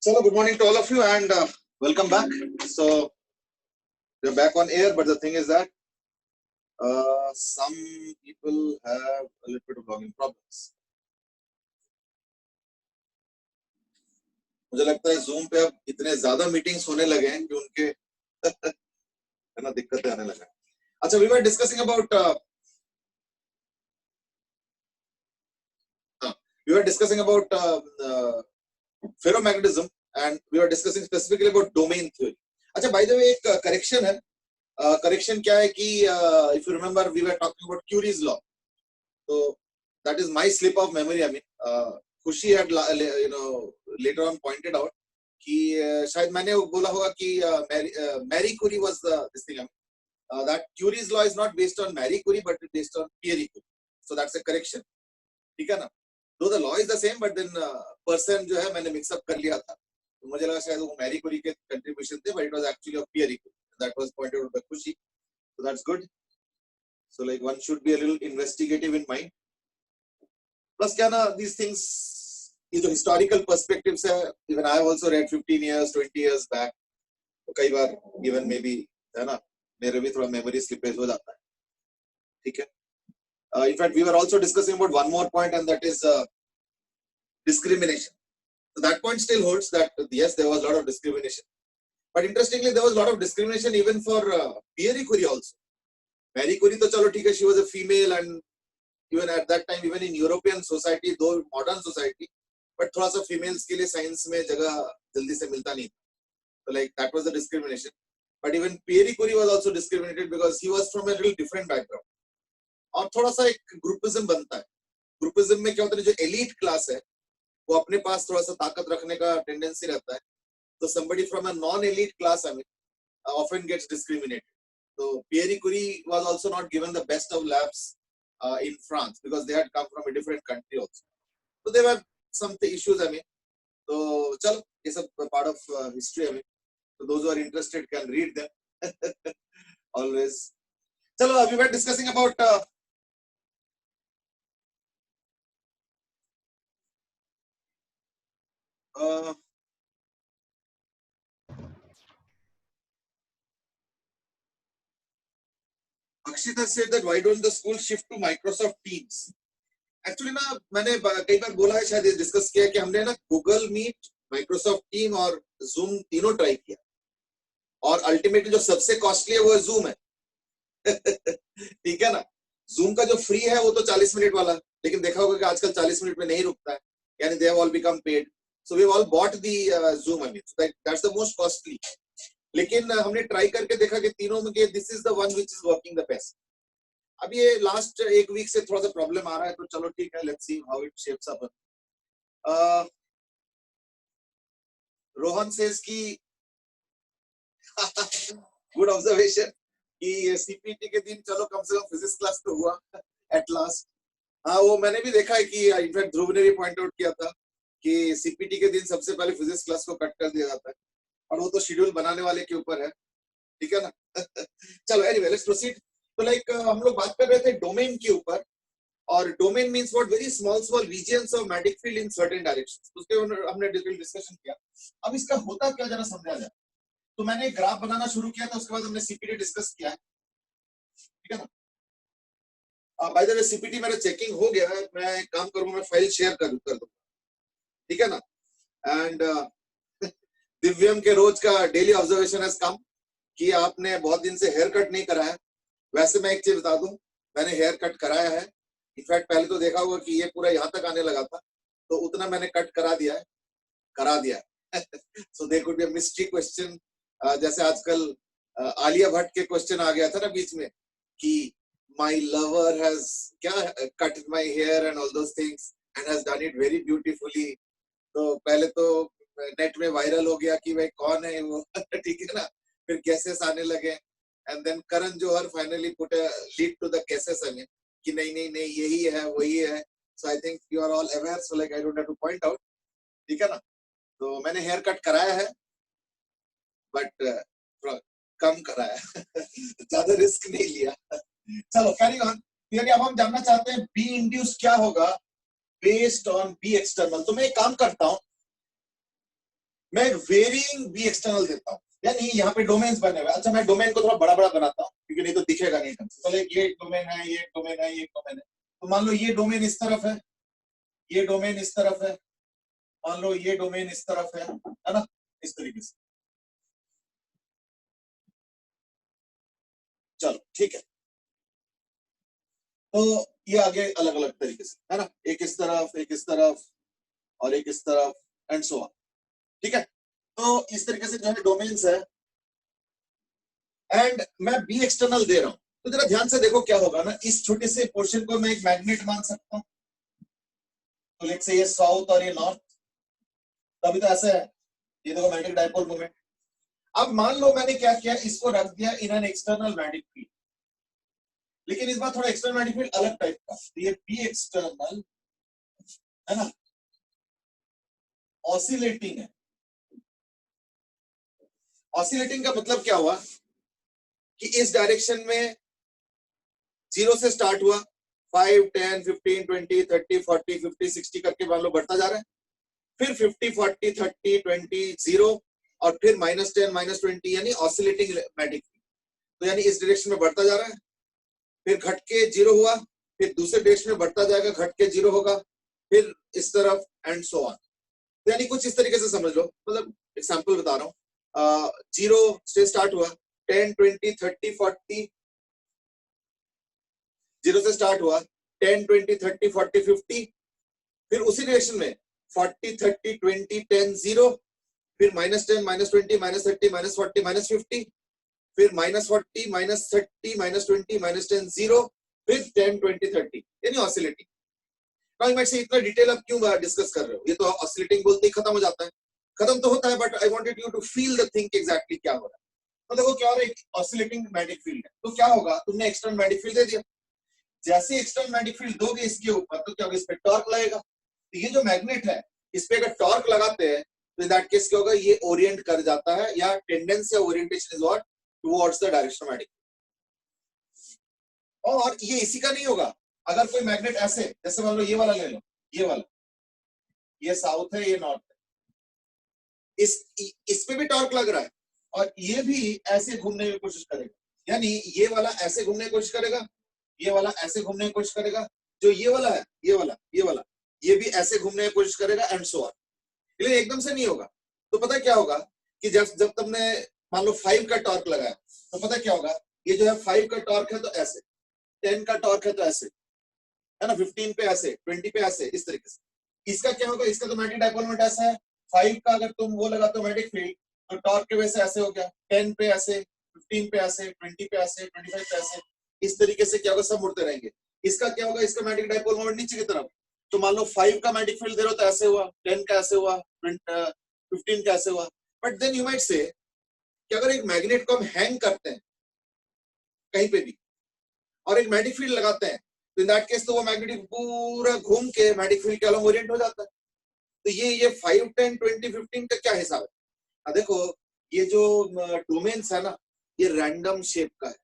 So, good morning to all of you and welcome back. So, we're back on air, but the thing is that some people have a little bit of logging problems. मुझे लगता है Zoom पे अब इतने ज़्यादा meetings होने लगे हैं कि उनके है ना दिक्कतें आने लगे हैं. अच्छा, we were discussing about ferromagnetism and we were discussing specifically about domain theory. अच्छा, by the way, एक correction है. Correction क्या है कि if you remember we were talking about Curie's law. So that is my slip of memory. I mean, Khushi had later on pointed out कि शायद मैंने बोला होगा कि Marie Curie was this thing. That Curie's law is not based on Marie Curie but based on Pierre Curie. So that's a correction. ठीक है ना? Though the law is the same, but then person जो है मैंने mix up कर लिया था. तो मुझे लगा शायद वो Marie Curie के contribution थे, but it was actually of Pierre Curie. That was pointed out by Khushi. So that's good. So like one should be a little investigative in mind. Plus क्या ना these things, ये जो historical perspectives है, even I have also read 15 years, 20 years back. तो कई बार even maybe है ना मेरे भी थोड़ा memory slippage हो जाता है. ठीक है. In fact, we were also discussing about one more point, and that is discrimination. So that point still holds that yes, there was a lot of discrimination. But interestingly, there was a lot of discrimination even for Pierre Curie also. Marie Curie तो चलो ठीक है, she was a female and even at that time, even in European society, though modern society, but थोड़ा सा females के लिए science में जगह जल्दी से मिलता नहीं. So like that was the discrimination. But even Pierre Curie was also discriminated because he was from a little different background. और थोड़ा सा एक ग्रुपिज्म बनता है. ग्रुपिज्म में क्या होता है, जो एलीट क्लास है वो अपने पास थोड़ा सा ताकत रखने का टेंडेंसी रहता है. तो somebody from a non-elite class, I mean, often gets discriminated. So Pierre Curie was also not given the best of labs in France because they had come from a different country also. So there were some issues, I mean. So chalo, it's a part of history, I mean. So those who are interested can read them. Always. Chalo, we were discussing about Akshita said that why don't the school shift to Microsoft Teams? Actually ना मैंने कई बार बोला है, शायद discuss किया कि हमने ना गूगल मीट, माइक्रोसॉफ्ट टीम और जूम तीनों ट्राई किया और अल्टीमेटली जो सबसे कॉस्टली है वो जूम है. ठीक है ना. जूम का जो फ्री है वो तो 40 मिनट वाला, लेकिन देखा होगा कि आजकल 40 मिनट में नहीं रुकता है, यानी they have all become paid. So we have all bought the Zoom. I mean that's the most costly. लेकिन हमने ट्राई करके देखा कि तीनों में this is the one which is working the best. अब ये लास्ट एक वीक से थोड़ा सा प्रॉब्लम आ रहा है, तो चलो ठीक है, let's see how it shapes up. Rohan says की गुड ऑब्जर्वेशन कि सीपीटी के दिन चलो कम से कम फिजिक्स क्लास तो हुआ एट लास्ट. हाँ, वो मैंने भी देखा है कि इनफैक्ट ध्रुव ने भी पॉइंट आउट किया था कि सीपीटी के दिन सबसे पहले फिजिक्स क्लास को कट कर दिया जाता है, और वो तो शेड्यूल बनाने वाले के ऊपर है. ठीक है ना. चलो एनीवे लेट्स प्रोसीड. तो लाइक हम लोग बात कर रहे थे डोमेन के ऊपर, और domain means what, very small regions of magnetic field in certain directions. उसके हमने डिटेल डिस्कशन किया. अब इसका होता क्या जरा समझा जाए. तो मैंने एक ग्राफ बनाना शुरू किया था, उसके बाद हमने सीपीटी डिस्कस किया है. ठीक है ना. बाय द वे सीपीटी मेरा चेकिंग हो गया है, मैं एक काम करूंगा, मैं फाइल शेयर कर दूंगा. ठीक है ना. एंड दिव्यम के रोज का डेली ऑब्जर्वेशन हैज कम कि आपने बहुत दिन से हेयर कट नहीं कराया. वैसे मैं एक चीज बता दूं, मैंने हेयर कट कराया है. इनफैक्ट पहले तो देखा होगा कि ये पूरा यहाँ तक आने लगा था, तो उतना मैंने कट करा दिया है. So there could be a mystery question, जैसे आजकल आलिया भट्ट के क्वेश्चन आ गया था ना बीच में कि माय लवर हैज क्या cut my hair and all those things and has done it very beautifully. तो पहले तो नेट में वायरल हो गया कि भाई कौन है वो. ठीक है ना. फिर केसेस आने लगे, and then Karan Johar finally put a lead to the cases. I mean कि नहीं नहीं नहीं यही है वही है. So I think you are all aware, so like I don't have to point out. ठीक है ना. तो मैंने हेयर कट कराया है, बट कम कराया. ज्यादा रिस्क नहीं लिया. चलो कैरी ऑन. यानी अब हम जानना चाहते हैं बी इंड्यूस क्या होगा बेस्ड ऑन बी एक्सटर्नल. तो मैं एक काम करता हूं, मैं एक वेरिंग बी एक्सटर्नल देता हूँ, यानी यहाँ पे डोमेन्स बने हुए। अच्छा मैं डोमेन को थोड़ा बड़ा बड़ा बनाता हूँ क्योंकि नहीं तो दिखेगा नहीं ढंग से। चलो ये एक डोमेन है, ये एक डोमेन है, ये एक डोमेन है। तो मान लो ये डोमेन इस तरफ है, ये डोमेन इस तरफ है, मान लो ये डोमेन इस तरफ है ना, इस तरीके से। चलो ठीक है, तो ये आगे अलग अलग तरीके से है ना, एक इस तरफ, एक इस तरफ और एक इस तरफ एंड सो ऑन। ठीक है, तो इस तरीके से जो है डोमेन्स है एंड मैं बी एक्सटर्नल दे रहा हूं। तो जरा ध्यान से देखो क्या होगा ना, इस छोटे से पोर्शन को मैं एक मैग्नेट मान सकता हूं। तो लेट्स से ये साउथ और ये नॉर्थ, तो अभी तो ऐसा है, ये देखो मैग्नेटिक डाइपोल मोमेंट। अब मान लो मैंने क्या किया, इसको रख दिया in an external magnetic field, लेकिन इस बार थोड़ा एक्सटर्नल मैग्नेटिक फील्ड अलग टाइप का। तो ये बी एक्सटर्नल है ना, ऑसिलेटिंग है। ऑसिलेटिंग का मतलब क्या हुआ कि इस डायरेक्शन में 0 से स्टार्ट हुआ, 5, 10, 15, 20, 30, 40, 50, 60 करके मान लो बढ़ता जा रहा है, फिर 50, 40, 30, 20, 0 और फिर -10, -20 यानी ऑसिलेटिंग मैग्नेटिक फील्ड। तो यानी इस डायरेक्शन में बढ़ता जा रहा है, फिर घट के 0 हुआ, फिर दूसरे डायरेक्शन में बढ़ता जाएगा, घट के 0 होगा, फिर इस तरफ एंड सो ऑन। तो यानी कुछ इस तरीके से समझ लो, मतलब एग्जांपल बता रहा हूँ। 0 से स्टार्ट हुआ, 10, 20, 30, 40, 0 से स्टार्ट हुआ, 10, 20, 30, 40, 50, फिर उसी डायरेक्शन में 40, 30, 20, 10, 0, फिर -10, -20, -30, -40, -50, फिर -40, -30, -20, -10, 0, फिर 10, 20, 30 यानी ऑसिलेटिंग। नाउ मैं से इतना डिटेल अब क्यों डिस्कस कर रहे हो, ये तो ऑसिलेटिंग बोलते ही खत्म हो जाता है, खत्म तो होता है, but I wanted you to feel the thing exactly क्या हो रहा है। तो देखो क्या हो रहा है, एक ऑसिलेटिंग मैग्नेटिक फील्ड है, तो क्या होगा, तुमने एक्सटर्नल मैग्नेटिक फील्ड दे दिया, जैसे एक्सटर्नल मैग्नेटिक फील्ड दोगे इसके ऊपर तो क्या होगा, इस पे टॉर्क लगेगा। तो ये जो मैग्नेट है इस पे अगर टॉर्क लगाते हैं तो इन दैट केस क्या होगा, ये ओरिएंट कर जाता है, या टेंडेंसी या orientation is what, towards the direction of magnetic. और ये इसी का नहीं होगा, अगर कोई मैग्नेट ऐसे, जैसे मान लो ये वाला ले लो, ये वाला, ये साउथ है, ये नॉर्थ है, इस पे भी टॉर्क लग रहा है और ये भी ऐसे घूमने की कोशिश करेगा, यानी ये वाला ऐसे घूमने की कोशिश करेगा, ये वाला ऐसे घूमने की कोशिश करेगा, जो ये वाला है, ये वाला ये भी ऐसे घूमने की कोशिश करेगा एंड सो ऑन। लेकिन एकदम से नहीं होगा। तो पता क्या होगा कि जब जब तुमने मान लो 5 का टॉर्क लगाया, तो पता क्या होगा, ये जो है 5 का टॉर्क है तो ऐसे, 10 का टॉर्क है तो ऐसे, है ना, 15 पे ऐसे, 20 पे ऐसे, इस तरीके से। इसका क्या होगा, इसका तो मैग्नेटिक डाइपोल मोमेंट ऐसा है, 5 का अगर तुम वो लगाते हो मैग्नेटिक फील्ड, तो टॉर्क के वजह से ऐसे हो गया, 10 पे ऐसे, 15 पे ऐसे, 20 पे ऐसे, 25 पे ऐसे, इस तरीके से क्या होगा, सब मुड़ते रहेंगे। इसका क्या होगा, इसका मैग्नेटिक डाइपोल मोमेंट नीचे की तरफ। तो मान लो 5 का मैग्नेटिक फील्ड दे रहे हो तो ऐसे हुआ, 10 का ऐसे हुआ, 15 का ऐसे हुआ। But then you might say कि अगर एक मैग्नेट को हम हैंग करते हैं कहीं पे भी और एक मैग्नेटिक फील्ड लगाते हैं, तो इन दैट केस तो वो मैग्नेटिक पूरा घूम के मैग्नेटिक फील्ड के अलग ओरिएंट हो जाता है। तो ये 5, 10, 20, 15 का क्या हिसाब है। देखो ये जो डोमेन्स है ना, ये रैंडम शेप का है,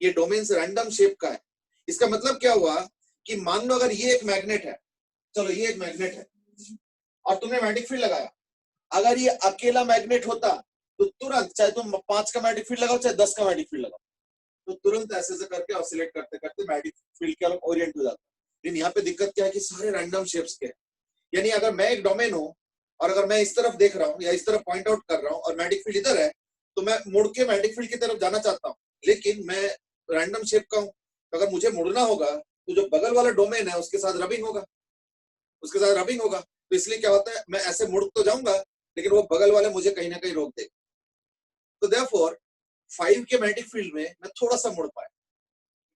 ये डोमेन्स रैंडम शेप का है। इसका मतलब क्या हुआ कि मान लो अगर ये एक मैग्नेट है, चलो ये एक मैग्नेट है और तुमने मैग्नेटिक फील्ड लगाया, अगर ये अकेला मैग्नेट होता तो तुरंत, चाहे तुम 5 का मैग्नेटिक फील्ड लगाओ चाहे 10 का मैग्नेटिक फील्ड लगाओ, तो तुरंत ऐसे से करके ऑसिलेट करते करते मैग्नेटिक फील्ड के अलग ओरिएंट हो जाता है। लेकिन यहाँ पे दिक्कत क्या है कि सारे रैंडम शेप्स के हैं। यानी अगर मैं एक डोमेन हूं और अगर मैं इस तरफ देख रहा हूँ या इस तरफ पॉइंट आउट कर रहा हूँ और मैग्नेटिक फील्ड इधर है, तो मैं मुड़ के मैग्नेटिक फील्ड की तरफ जाना चाहता हूँ, लेकिन मैं रैंडम शेप का हूँ, तो अगर मुझे मुड़ना होगा तो जो बगल वाला डोमेन है उसके साथ रबिंग होगा, उसके साथ रबिंग होगा। तो इसलिए क्या होता है, मैं ऐसे मुड़ तो जाऊंगा लेकिन वो बगल वाले मुझे कहीं ना कहीं रोक देगा। तो देयरफॉर 5 के मैग्नेटिक फील्ड में मैं थोड़ा सा मुड़ पाया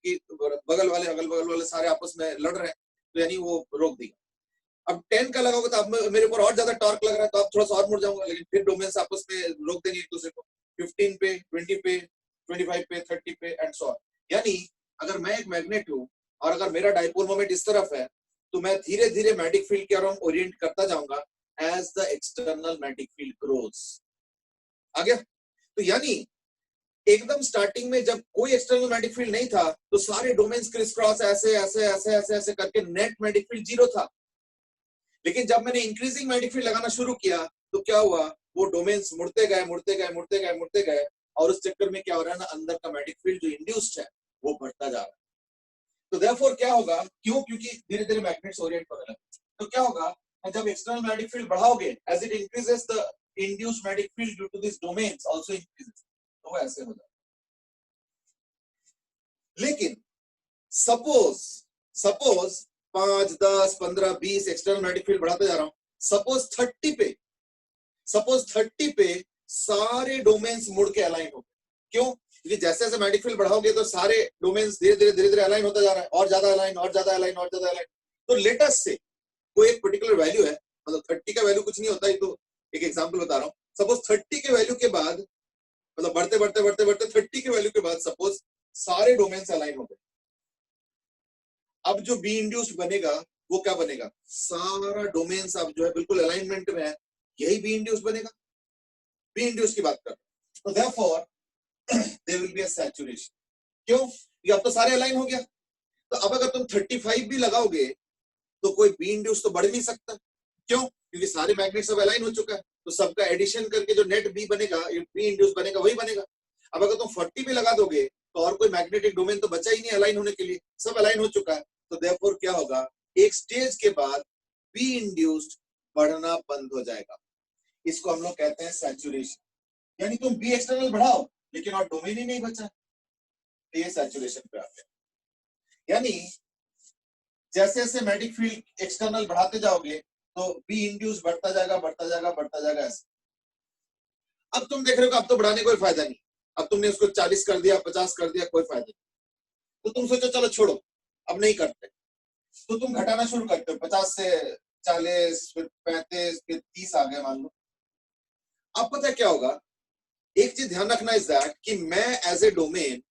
कि बगल वाले अगल बगल वाले सारे आपस में लड़ रहे हैं, तो यानी वो रोक देगा। अब 10 का लगाओगे तो अब मेरे ऊपर और ज्यादा टॉर्क लग रहा है, तो आप थोड़ा सा और मुड़ जाऊंगा, लेकिन फिर डोमेन्स आपस में रोक देंगे एक दूसरे को, 15 पे, 20 पे, 25 पे, 30 पे एंड सो ऑन। यानी अगर मैं एक मैग्नेट हूं और अगर मेरा डाइपोल मोमेंट इस तरफ है, तो मैं धीरे धीरे मैग्नेटिक फील्ड के अराउंड ओरिएंट करता जाऊंगा as the external magnetic field grows. आ गया। तो यानी एकदम स्टार्टिंग में जब कोई एक्सटर्नल मैग्नेटिक फील्ड नहीं था तो सारे डोमेन्स क्रिस क्रॉस ऐसे ऐसे ऐसे ऐसे ऐसे करके नेट मैग्नेटिक फील्ड 0 था। लेकिन जब मैंने इंक्रीजिंग मैग्नेटिक फील्ड लगाना शुरू किया तो क्या हुआ, वो डोमेन्स मुड़ते गए मुड़ते गए मुड़ते गए मुड़ते गए, और उस चक्कर में क्या हो रहा है ना, अंदर का मैग्नेटिक फील्ड जो इंड्यूस्ड है वो बढ़ता जा रहा है। तो देयरफॉर क्या होगा, क्यों, क्योंकि धीरे धीरे मैग्नेट्स ओरिएंट होने लगे, तो क्या होगा, जब एक्सटर्नल मैग्नेटिक फील्ड बढ़ाओगे, as it increases the induced magnetic field due to this domains also increases, तो वो ऐसे हो जाता है। लेकिन suppose suppose 5, 10, 15, 20 external magnetic field बढ़ाते जा रहा हूं, सपोज 30 पे सारे डोमेन्स मुड़ के अलाइन हो, क्यों, क्योंकि जैसे जैसे मैग्नेटिक फील्ड बढ़ाओगे तो सारे डोमेन्स धीरे धीरे अलाइन होता जा रहा है, और ज्यादा अलाइन और ज्यादा अलाइन और ज्यादा अलाइन। तो लेटेस्ट से कोई एक पर्टिकुलर वैल्यू है, मतलब 30 का वैल्यू कुछ नहीं होता, ये तो एक एग्जांपल बता रहा हूं। सपोज 30 के वैल्यू के बाद, मतलब बढ़ते बढ़ते बढ़ते बढ़ते 30 के वैल्यू के बाद सपोज सारे डोमेन्स अलाइन हो गए, अब जो बी इंड्यूस्ड बनेगा वो क्या बनेगा, सारा डोमेन्स अब जो है बिल्कुल अलाइनमेंट में है, यही बी इंड्यूस्ड बनेगा। बी इंड्यूस्ड की बात कर, तो therefore there will be a saturation, क्यों, ये अब तो सारे अलाइन हो गया। तो अब अगर तुम 35 भी लगाओगे तो कोई बी इंड्यूस तो बढ़ नहीं सकता, क्यों, क्योंकि सारे मैग्नेट्स सब अलाइन हो चुका है, तो सबका एडिशन करके जो नेट बी बनेगा, बी इंड्यूस बनेगा, वही बनेगा। अब अगर तुम 40 भी लगा दोगे तो और कोई मैग्नेटिक डोमेन तो बचा ही नहीं अलाइन होने के लिए, सब अलाइन हो चुका है। तो देयरफॉर क्या होगा, एक स्टेज के बाद बी इंड्यूस्ड बढ़ना बंद हो जाएगा, इसको हम लोग कहते हैं सैचुरेशन। यानी तुम बी एक्सटर्नल बढ़ाओ लेकिन और डोमेन ही नहीं बचा, ये सैचुरेशन पे आते हैं। यानी जैसे जैसे मैग्नेटिक फील्ड एक्सटर्नल बढ़ाते जाओगे तो बी इंड्यूस बढ़ता जाएगा बढ़ता जाएगा बढ़ता जाएगा ऐसे। अब तुम देख रहे हो कि अब तो बढ़ाने कोई फायदा नहीं, अब तुमने उसको 40 कर दिया, 50 कर दिया, कोई फायदा नहीं, तो तुम सोचो चलो छोड़ो अब नहीं करते, तो तुम घटाना शुरू करते हो, 50 से 40, फिर 35, फिर 30 आ गए मान लो। अब पता है क्या होगा, एक चीज ध्यान रखना इज दैट कि मैं एज ए डोमेन,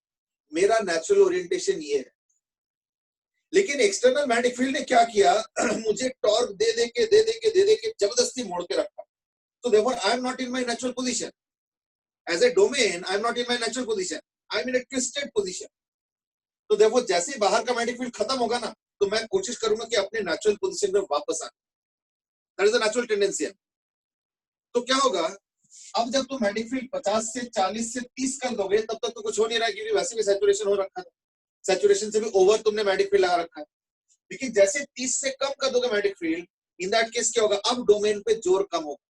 मेरा नेचुरल ओरिएंटेशन ये है, लेकिन एक्सटर्नल मैग्नेटिक फील्ड ने क्या किया मुझे टॉर्क दे दे के जबरदस्ती मोड़ के रखा। So therefore I am not in my natural position as a domain, I am not in my natural position, I am in a twisted position. तो therefore जैसे ही बाहर का मैग्नेटिक फील्ड खत्म होगा ना, तो मैं कोशिश करूंगा कि अपने नेचुरल पोजीशन में वापस आए, that is the natural tendency. तो क्या होगा, अब जब तुम मैग्नेटिक फील्ड 50 से 40 से 30 कर दोगे तब तक तो कुछ हो नहीं रहा है, क्योंकि वैसे भी सैचुरेशन हो रखा है, सैचुरेशन से भी ओवर तुमने मैग्नेटिक फील्ड लगा रखा है। लेकिन जैसे 30 से कम कर दोगे magnetic field, in that case क्या होगा, अब डोमेन पे जोर कम होगा,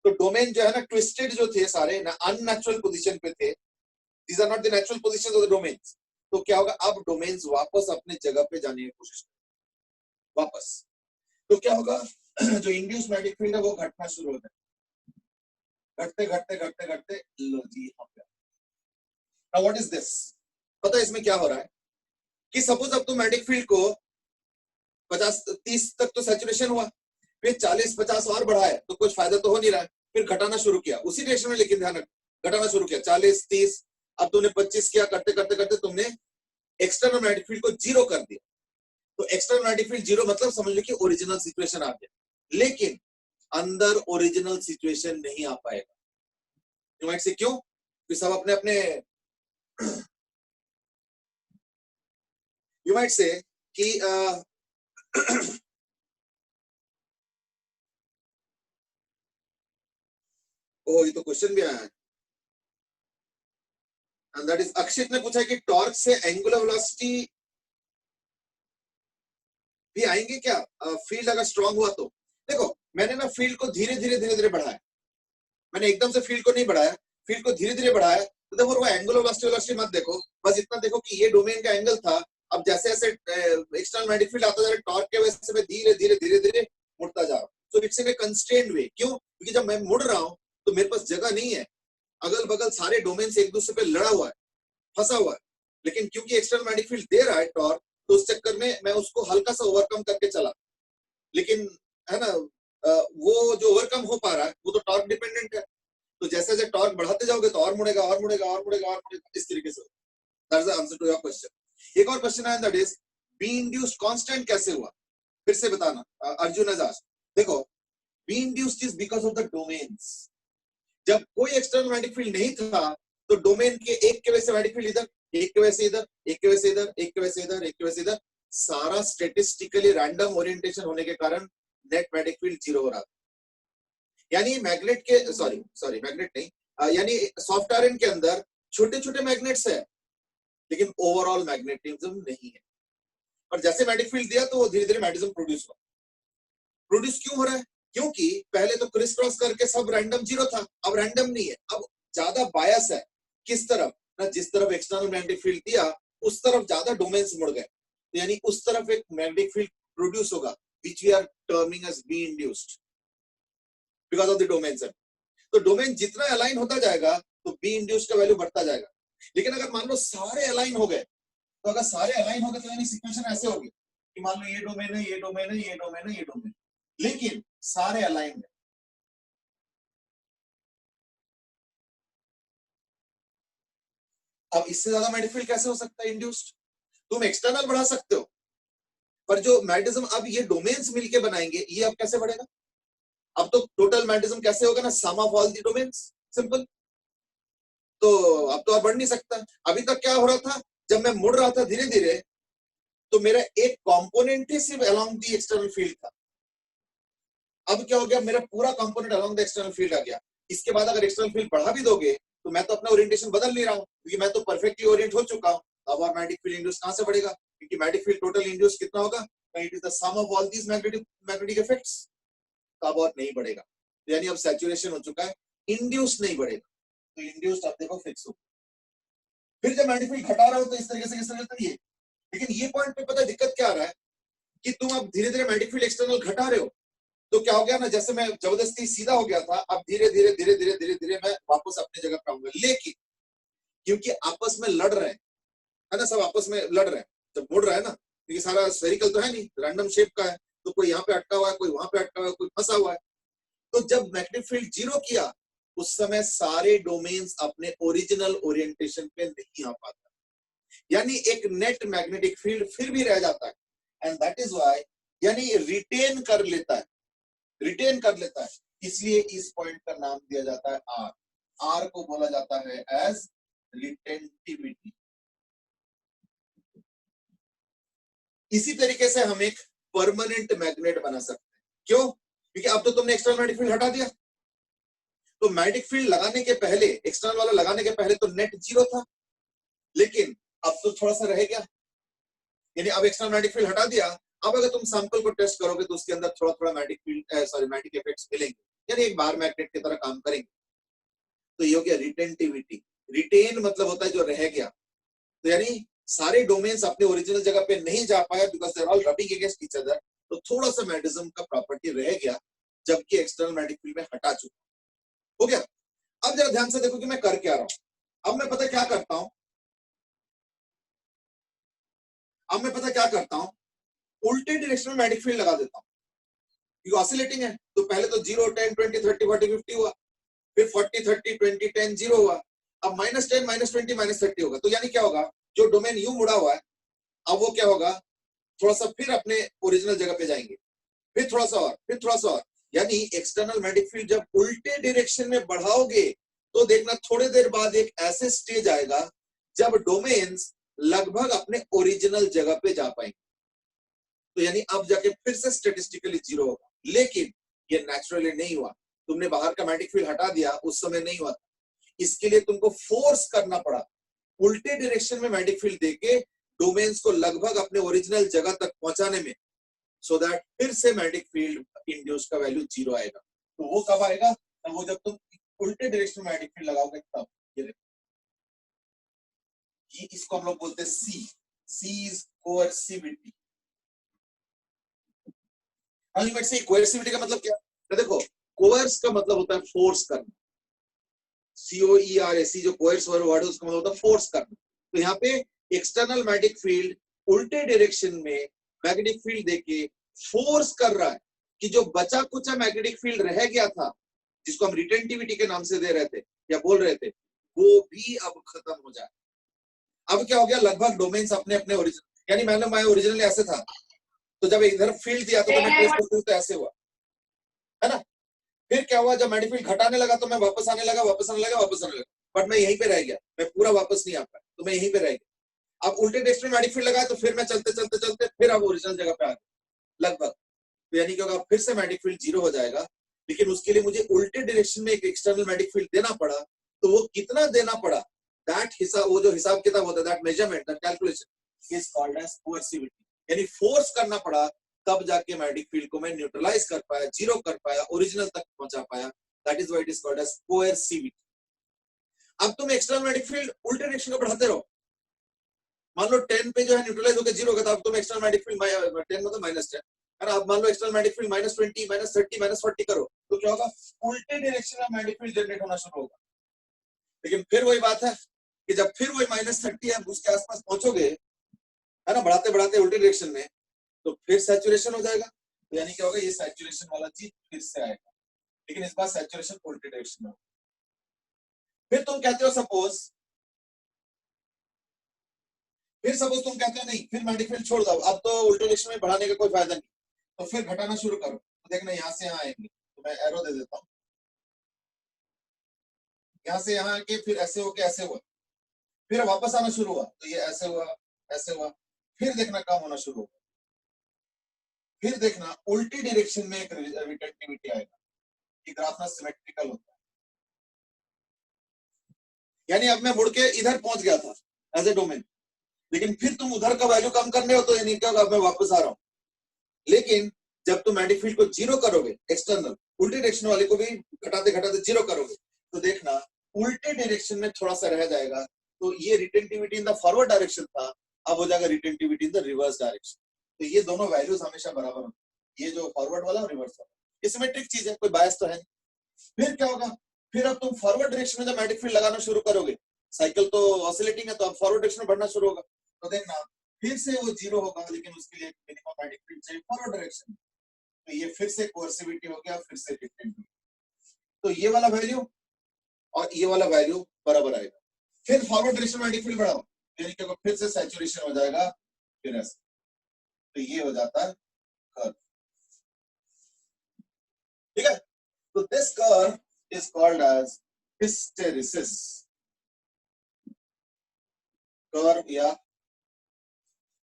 तो डोमेन जो है ना ट्विस्टेड जो थे सारे ना, अननेचुरल पोजीशन पे थे, these are not the natural positions of the domains. तो क्या होगा, अब डोमेन्स वापस अपने जगह पे जाने की कोशिश करें वापस, तो क्या होगा जो इंड्यूस मैग्नेटिक फील्ड है वो घटना शुरू हो जाए, घटते घटते घटते घटते लो जी यहाँ पे। नाउ व्हाट इज दिस, पता है इसमें क्या हो रहा है कि सपोज अब तो मैग्नेटिक फील्ड को 50-30 तक तो सैचुरेशन हुआ, फिर 40-50 और बढ़ाए तो कुछ फायदा तो हो नहीं रहा है, फिर घटाना शुरू किया उसी डायरेक्शन में, लेकिन ध्यान रख घटाना शुरू किया 40-30, अब तुमने 25 किया, करते करते करते तुमने एक्सटर्नल मैग्नेटिक फील्ड को जीरो कर दिया। तो एक्सटर्नल मैग्नेटिक फील्ड जीरो मतलब समझ लो कि ओरिजिनल सिचुएशन आ गया, लेकिन अंदर ओरिजिनल सिचुएशन नहीं आ पाएगा। यू माइट से क्यों, कि सब अपने अपने यू माइट से कि ओ ये तो क्वेश्चन भी आया है, एंड दैट इज अक्षित ने पूछा कि टॉर्क से एंगुलर वेलोसिटी भी आएंगे क्या, फील्ड अगर स्ट्रांग हुआ तो। देखो मैंने ना फील्ड को धीरे धीरे बढ़ाया, मैंने एकदम से फील्ड को नहीं बढ़ाया, फील्ड को धीरे धीरे बढ़ाया, तो देखो वो एंगुलर वेलोसिटी मत देखो, बस इतना देखो कि ये डोमेन का एंगल था, अब जैसे जैसे एक्सटर्नल मैग्नेटिक फील्ड आता जा रहा है, टॉर्क के वजह से मैं धीरे धीरे मुड़ता जा रहा हूँ। सो इट्स इन ए कंस्ट्रेन्ड वे, क्यों, क्योंकि जब मैं मुड़ रहा हूँ तो मेरे पास जगह नहीं है, अगल बगल सारे डोमेन से एक दूसरे पे लड़ा हुआ है, फंसा हुआ है, लेकिन क्योंकि एक्सटर्नल मैग्नेटिक फील्ड दे रहा है टॉर्क, तो उस चक्कर में मैं उसको हल्का सा ओवरकम करके चला, लेकिन है ना वो जो ओवरकम हो पा रहा है वो तो टॉर्क डिपेंडेंट है, तो जैसे जैसे टॉर्क बढ़ाते जाओगे तो और मुड़ेगा और मुड़ेगा और मुड़ेगा और मुड़ेगा, इस तरीके से। That's the answer to your question. एक और क्वेश्चन है, that is B induced constant कैसे हुआ, फिर से बताना। अर्जुन has asked, देखो B induced is because of the domains, जब कोई एक्सटर्नल मैग्नेटिक फील्ड नहीं था तो डोमेन के एक के वजह से मैग्नेटिक फील्ड इधर, एक के वजह से इधर, एक के वजह से इधर, एक के वजह से इधर, एक के वजह से इधर, सारा स्टैटिस्टिकली रैंडम ओरिएंटेशन होने के कारण नेट मैग्नेटिक फील्ड जीरो हो रहा था। यानी मैग्नेट के सॉरी मैग्नेट नहीं, यानी सॉफ्ट आयरन के अंदर छोटे छोटे मैग्नेट्स है लेकिन ओवरऑल मैग्नेटिज्म नहीं है। और जैसे मैग्नेटिक फील्ड दिया तो वो धीरे धीरे मैग्नेटिज्म प्रोड्यूस क्यों हो रहा है? क्योंकि पहले तो क्रिस क्रॉस करके सब रैंडम जीरो था, अब रैंडम नहीं है, अब ज्यादा बायस है। किस तरफ ना, जिस तरफ एक्सटर्नल मैग्नेटिक फील्ड दिया उस तरफ ज्यादा डोमेन्स मुड़ गए, तो यानी उस तरफ एक मैग्नेटिक फील्ड प्रोड्यूस होगा which we are terming as B induced because of the domains है। तो डोमेन जितना अलाइन होता जाएगा तो B induced का वैल्यू बढ़ता जाएगा। लेकिन अगर मान लो सारे अलाइन हो गए, तो अगर सारे अलाइन हो गए तो यानी सिचुएशन ऐसे होगी कि मान लो ये डोमेन है, ये डोमेन है, ये डोमेन है, ये डोमेन, लेकिन सारे अलाइन है। अब इससे ज्यादा मैग्नेटिक फील्ड कैसे हो सकता है इंड्यूस्ड? तुम एक्सटर्नल बढ़ा सकते हो, पर जो मैग्नेटिज्म अब ये डोमेन्स मिलके बनाएंगे, ये अब कैसे बढ़ेगा? अब तो टोटल मैग्नेटिज्म कैसे होगा ना, sum of all the domains, simple. तो अब तो और बढ़ नहीं सकता। अभी तक क्या हो रहा था, जब मैं मुड़ रहा था धीरे धीरे, तो मेरा एक कंपोनेंट ही सिर्फ अलोंग द एक्सटर्नल फील्ड था। अब क्या हो गया, मेरा पूरा component along the external field आ गया। इसके बाद अगर एक्सटर्नल फील्ड बढ़ा भी दोगे तो मैं तो अपना ओरिएंटेशन बदल नहीं रहा हूं, क्योंकि मैं तो परफेक्टली ओरिएंट हो चुका हूं। अब और मैग्नेटिक फील्ड इंड्यूस कहां से बढ़ेगा? क्योंकि मैग्नेटिक फील्ड टोटल इंड्यूस कितना होगा, it is the sum of all these magnetic effects. तो अब और नहीं बढ़ेगा, यानी अब सैचुरेशन हो चुका है, इंड्यूस नहीं बढ़ेगा। तो इंड्यूस्ड अब देखो फिक्स हो। फिर जब मैग्नेटिक फील्ड घटा रहा हो तो इस तरीके से किस तरह से, ये लेकिन ये पॉइंट पे पता है दिक्कत क्या आ रहा है कि तुम अब धीरे धीरे मैग्नेटिक फील्ड एक्सटर्नल घटा रहे हो, तो क्या हो गया ना, जैसे मैं जबरदस्ती सीधा हो गया था, अब धीरे धीरे धीरे धीरे धीरे धीरे मैं वापस अपनी जगह पे आऊंगा। लेकिन क्योंकि आपस में लड़ रहे हैं, है ना, सब आपस में लड़ रहे हैं, जब मुड़ रहा है ना, क्योंकि सारा स्फेरिकल तो है नहीं, रैंडम शेप का है, तो कोई यहाँ पे अटका हुआ है, कोई वहां पे अटका हुआ है, कोई फंसा हुआ है। तो जब मैग्नेटिक फील्ड जीरो किया उस समय सारे डोमेन्स अपने ओरिजिनल ओरिएंटेशन पे नहीं आ पाता, यानी एक नेट मैग्नेटिक फील्ड फिर भी रह जाता है। एंड दैट इज व्हाई, यानी रिटेन कर लेता है, इसलिए इस पॉइंट का नाम दिया जाता है आर। आर को बोला जाता है एज रिटेंटिविटी। इसी तरीके से हम एक परमानेंट मैग्नेट बना सकते हैं। क्यों? क्योंकि अब तो तुमने एक्सटर्नल मैग्नेटिक फील्ड हटा दिया, तो मैग्नेटिक फील्ड लगाने के पहले, एक्सटर्नल वाला लगाने के पहले तो नेट जीरो था, लेकिन अब तो थोड़ा सा रह गया, यानी अब एक्सटर्नल मैग्नेटिक फील्ड हटा दिया। अब अगर तुम सैंपल को टेस्ट करोगे तो उसके अंदर थोड़ा थोड़ा मैग्नेटिक फील्ड मैग्नेटिक इफेक्ट्स मिलेंगे, यानी एक बार मैग्नेट की तरह काम करेंगे। तो ये हो गया रिटेंटिविटी। रिटेन मतलब होता है जो रह गया, तो यानी सारे डोमेन्स अपने ओरिजिनल जगह पे नहीं जा पाया because they are all rubbing against each other, तो थोड़ा सा मैग्नेटिज्म का प्रॉपर्टी रह गया, जबकि एक्सटर्नल मैग्नेटिक फील्ड में हटा चुका। हो गया। अब जरा ध्यान से देखो कि मैं कर क्या रहा हूं। अब मैं पता क्या करता हूं, उल्टे डायरेक्शन में मैग्नेटिक फील्ड लगा देता हूं, क्योंकि ऑसिलेटिंग है। तो पहले तो 0 10 20 30 40 50 हुआ, फिर 40 30 20 10 0 हुआ, अब -10 -20 -30 होगा। तो यानी क्या होगा, जो डोमेन यू मुड़ा हुआ है अब वो क्या होगा, थोड़ा सा फिर अपने ओरिजिनल जगह पे जाएंगे, फिर थोड़ा सा और, फिर थोड़ा सा और। यानी एक्सटर्नल मैग्नेटिक फील्ड जब उल्टे डायरेक्शन में बढ़ाओगे तो देखना थोड़ी देर बाद एक ऐसे स्टेज आएगा जब डोमेन्स लगभग अपने ओरिजिनल जगह पे जा पाएंगे। तो यानी अब जाके फिर से स्टैटिस्टिकली जीरो होगा, लेकिन ये नेचुरली नहीं हुआ। तुमने बाहर का मैग्नेटिक फील्ड हटा दिया, उस समय नहीं हुआ। इसके लिए तुमको फोर्स करना पड़ा, उल्टे डायरेक्शन में मैग्नेटिक फील्ड देके डोमेन्स को लगभग अपने ओरिजिनल जगह तक पहुंचाने में, सो दैट फिर से मैग्नेटिक फील्ड इंड्यूस का वैल्यू जीरो आएगा। तो वो कब आएगा, वो जब तुम उल्टे डायरेक्शन में मैग्नेटिक फील्ड लगाओगे तब। ये इसको हम लोग बोलते हैं सी इज कोएर्सिविटी। कोएर्सिविटी का मतलब क्या है? देखो, कोएर्स का मतलब होता है फोर्स करना, COERS, जो कोएर्स वर्ड है उसका मतलब होता है फोर्स करना। तो यहाँ पे एक्सटर्नल मैग्नेटिक फील्ड उल्टे डायरेक्शन में मैग्नेटिक फील्ड देके फोर्स कर रहा है कि जो बचा कुचा मैग्नेटिक फील्ड रह गया था, जिसको हम रिटेंटिविटी के नाम से दे रहे थे या बोल रहे थे, वो भी अब खत्म हो जाए। अब क्या हो गया, लगभग डोमेन्स अपने अपने ओरिजिनल, यानी मैंने मैं ओरिजिनली ऐसे था, तो जब इधर फील्ड दिया तो मैं ट्रेस करता हूं तो ऐसे हुआ, है ना। फिर क्या हुआ, जब मैग्नेटिक फील्ड घटाने लगा तो मैं वापस आने लगा, बट मैं यहीं पे रह गया, मैं पूरा वापस नहीं आ पाया, तो मैं यहीं पे रह गया। अब उल्टे डायरेक्शन में मैग्नेटिक फील्ड लगा तो फिर मैं चलते चलते चलते फिर अब ओरिजिनल जगह पे आ गया लगभग। तो यानी कि होगा फिर से मैग्नेटिक फील्ड जीरो हो जाएगा, लेकिन उसके लिए मुझे उल्टे डायरेक्शन में एक एक्सटर्नल मैग्नेटिक फील्ड देना पड़ा, तो वो कितना देना पड़ा, दैट हिसाब, वो जो हिसाब किताब होता है, that measurement, that calculation is called as coercivity. यानी फोर्स करना पड़ा, तब जाके मैग्नेटिक फील्ड को मैं न्यूट्रलाइज कर पाया, जीरो कर पाया, ओरिजिनल तक पहुंचा पाया, that is why it is called as coercivity. अब तुम एक्सटर्नल मैग्नेटिक फील्ड उल्टे डायरेक्शन को बढ़ाते रहो, मान लो 10 पे जो है न्यूट्रलाइज होकर जीरो होगा, तो अब तुम एक्सटर्नल मैग्नेटिक फील्ड 10 मतलब -10 है ना, अब मान लो एक्सटर्नल मैग्नेटिक फील्ड -20 -30 -40 करो, तो क्या होगा, उल्टे डायरेक्शन में मैग्नेटिक फील्ड जनरेट होना शुरू होगा। लेकिन फिर वही बात है कि जब फिर वही -30 है उसके आसपास पहुंचोगे, है ना, बढ़ाते बढ़ाते उल्टे डायरेक्शन में, तो फिर सैचुरेशन हो जाएगा। तो यानी क्या होगा, ये सैचुरेशन वाला चीज फिर से आएगा, लेकिन इस बार सैचुरेशन उल्टे डायरेक्शन में। फिर तुम कहते हो सपोज, तुम कहते हो नहीं, फिर मैग्नेटिक फील्ड छोड़ दो, अब तो उल्टे डायरेक्शन में बढ़ाने का कोई फायदा नहीं, तो फिर घटाना शुरू करो। तो देखना यहाँ से यहाँ आएंगे, तो मैं एरो दे देता हूँ, यहाँ से यहाँ आके फिर ऐसे होके ऐसे हुआ, फिर वापस आना शुरू हुआ, तो ये ऐसे हुआ, ऐसे हुआ, फिर देखना काम होना शुरू हुआ, फिर देखना उल्टी डायरेक्शन में एक रिटेंटिविटी आएगा। ये ग्राफ ना सिमेट्रिकल होता है, यानी अब मैं मुड़ के इधर पहुंच गया था एज ए डोमेन, लेकिन फिर तुम उधर का वैल्यू कम करने हो, तो यानी क्या होगा, मैं वापस आ रहा हूं। लेकिन जब तुम मैग्नेटिक फील्ड को जीरो करोगे, एक्सटर्नल उल्टी डायरेक्शन वाले को भी घटाते घटाते जीरो करोगे, तो देखना उल्टे डायरेक्शन में थोड़ा सा रह जाएगा, तो ये retentivity in the forward direction था, अब हो जाएगा retentivity in the reverse direction. तो ये दोनों वैल्यूज हमेशा बराबर होंगे, ये जो फॉरवर्ड वाला और रिवर्स वाला, ये सिमेट्रिक चीज है, कोई बायस तो है नहीं। फिर क्या होगा, फिर अब तुम फॉरवर्ड डायरेक्शन में जब मैग्नेटिक फील्ड लगाना शुरू करोगे, साइकिल तो ऑसिलेटिंग है, तो अब फॉरवर्ड डायरेक्शन में बढ़ना शुरू होगा, तो देखना फिर से वो जीरो होगा, लेकिन उसके लिए मिनिमम मैग्नेटिक फील्ड चाहिए फॉरवर्ड डायरेक्शन में, तो ये फिर से कोएर्सिविटी हो गया, फिर से रिटेंटिविटी, तो ये वाला वैल्यू और ये वाला वैल्यू बराबर आएगा। फिर फॉरवर्ड डायरेक्शन मैग्नेटिक फील्ड बढ़ाओ, यानी कि फिर से सैचुरेशन हो जाएगा, फिर ऐसे, तो ये हो जाता है कर्व, ठीक है। तो this curve is called as hysteresis curve या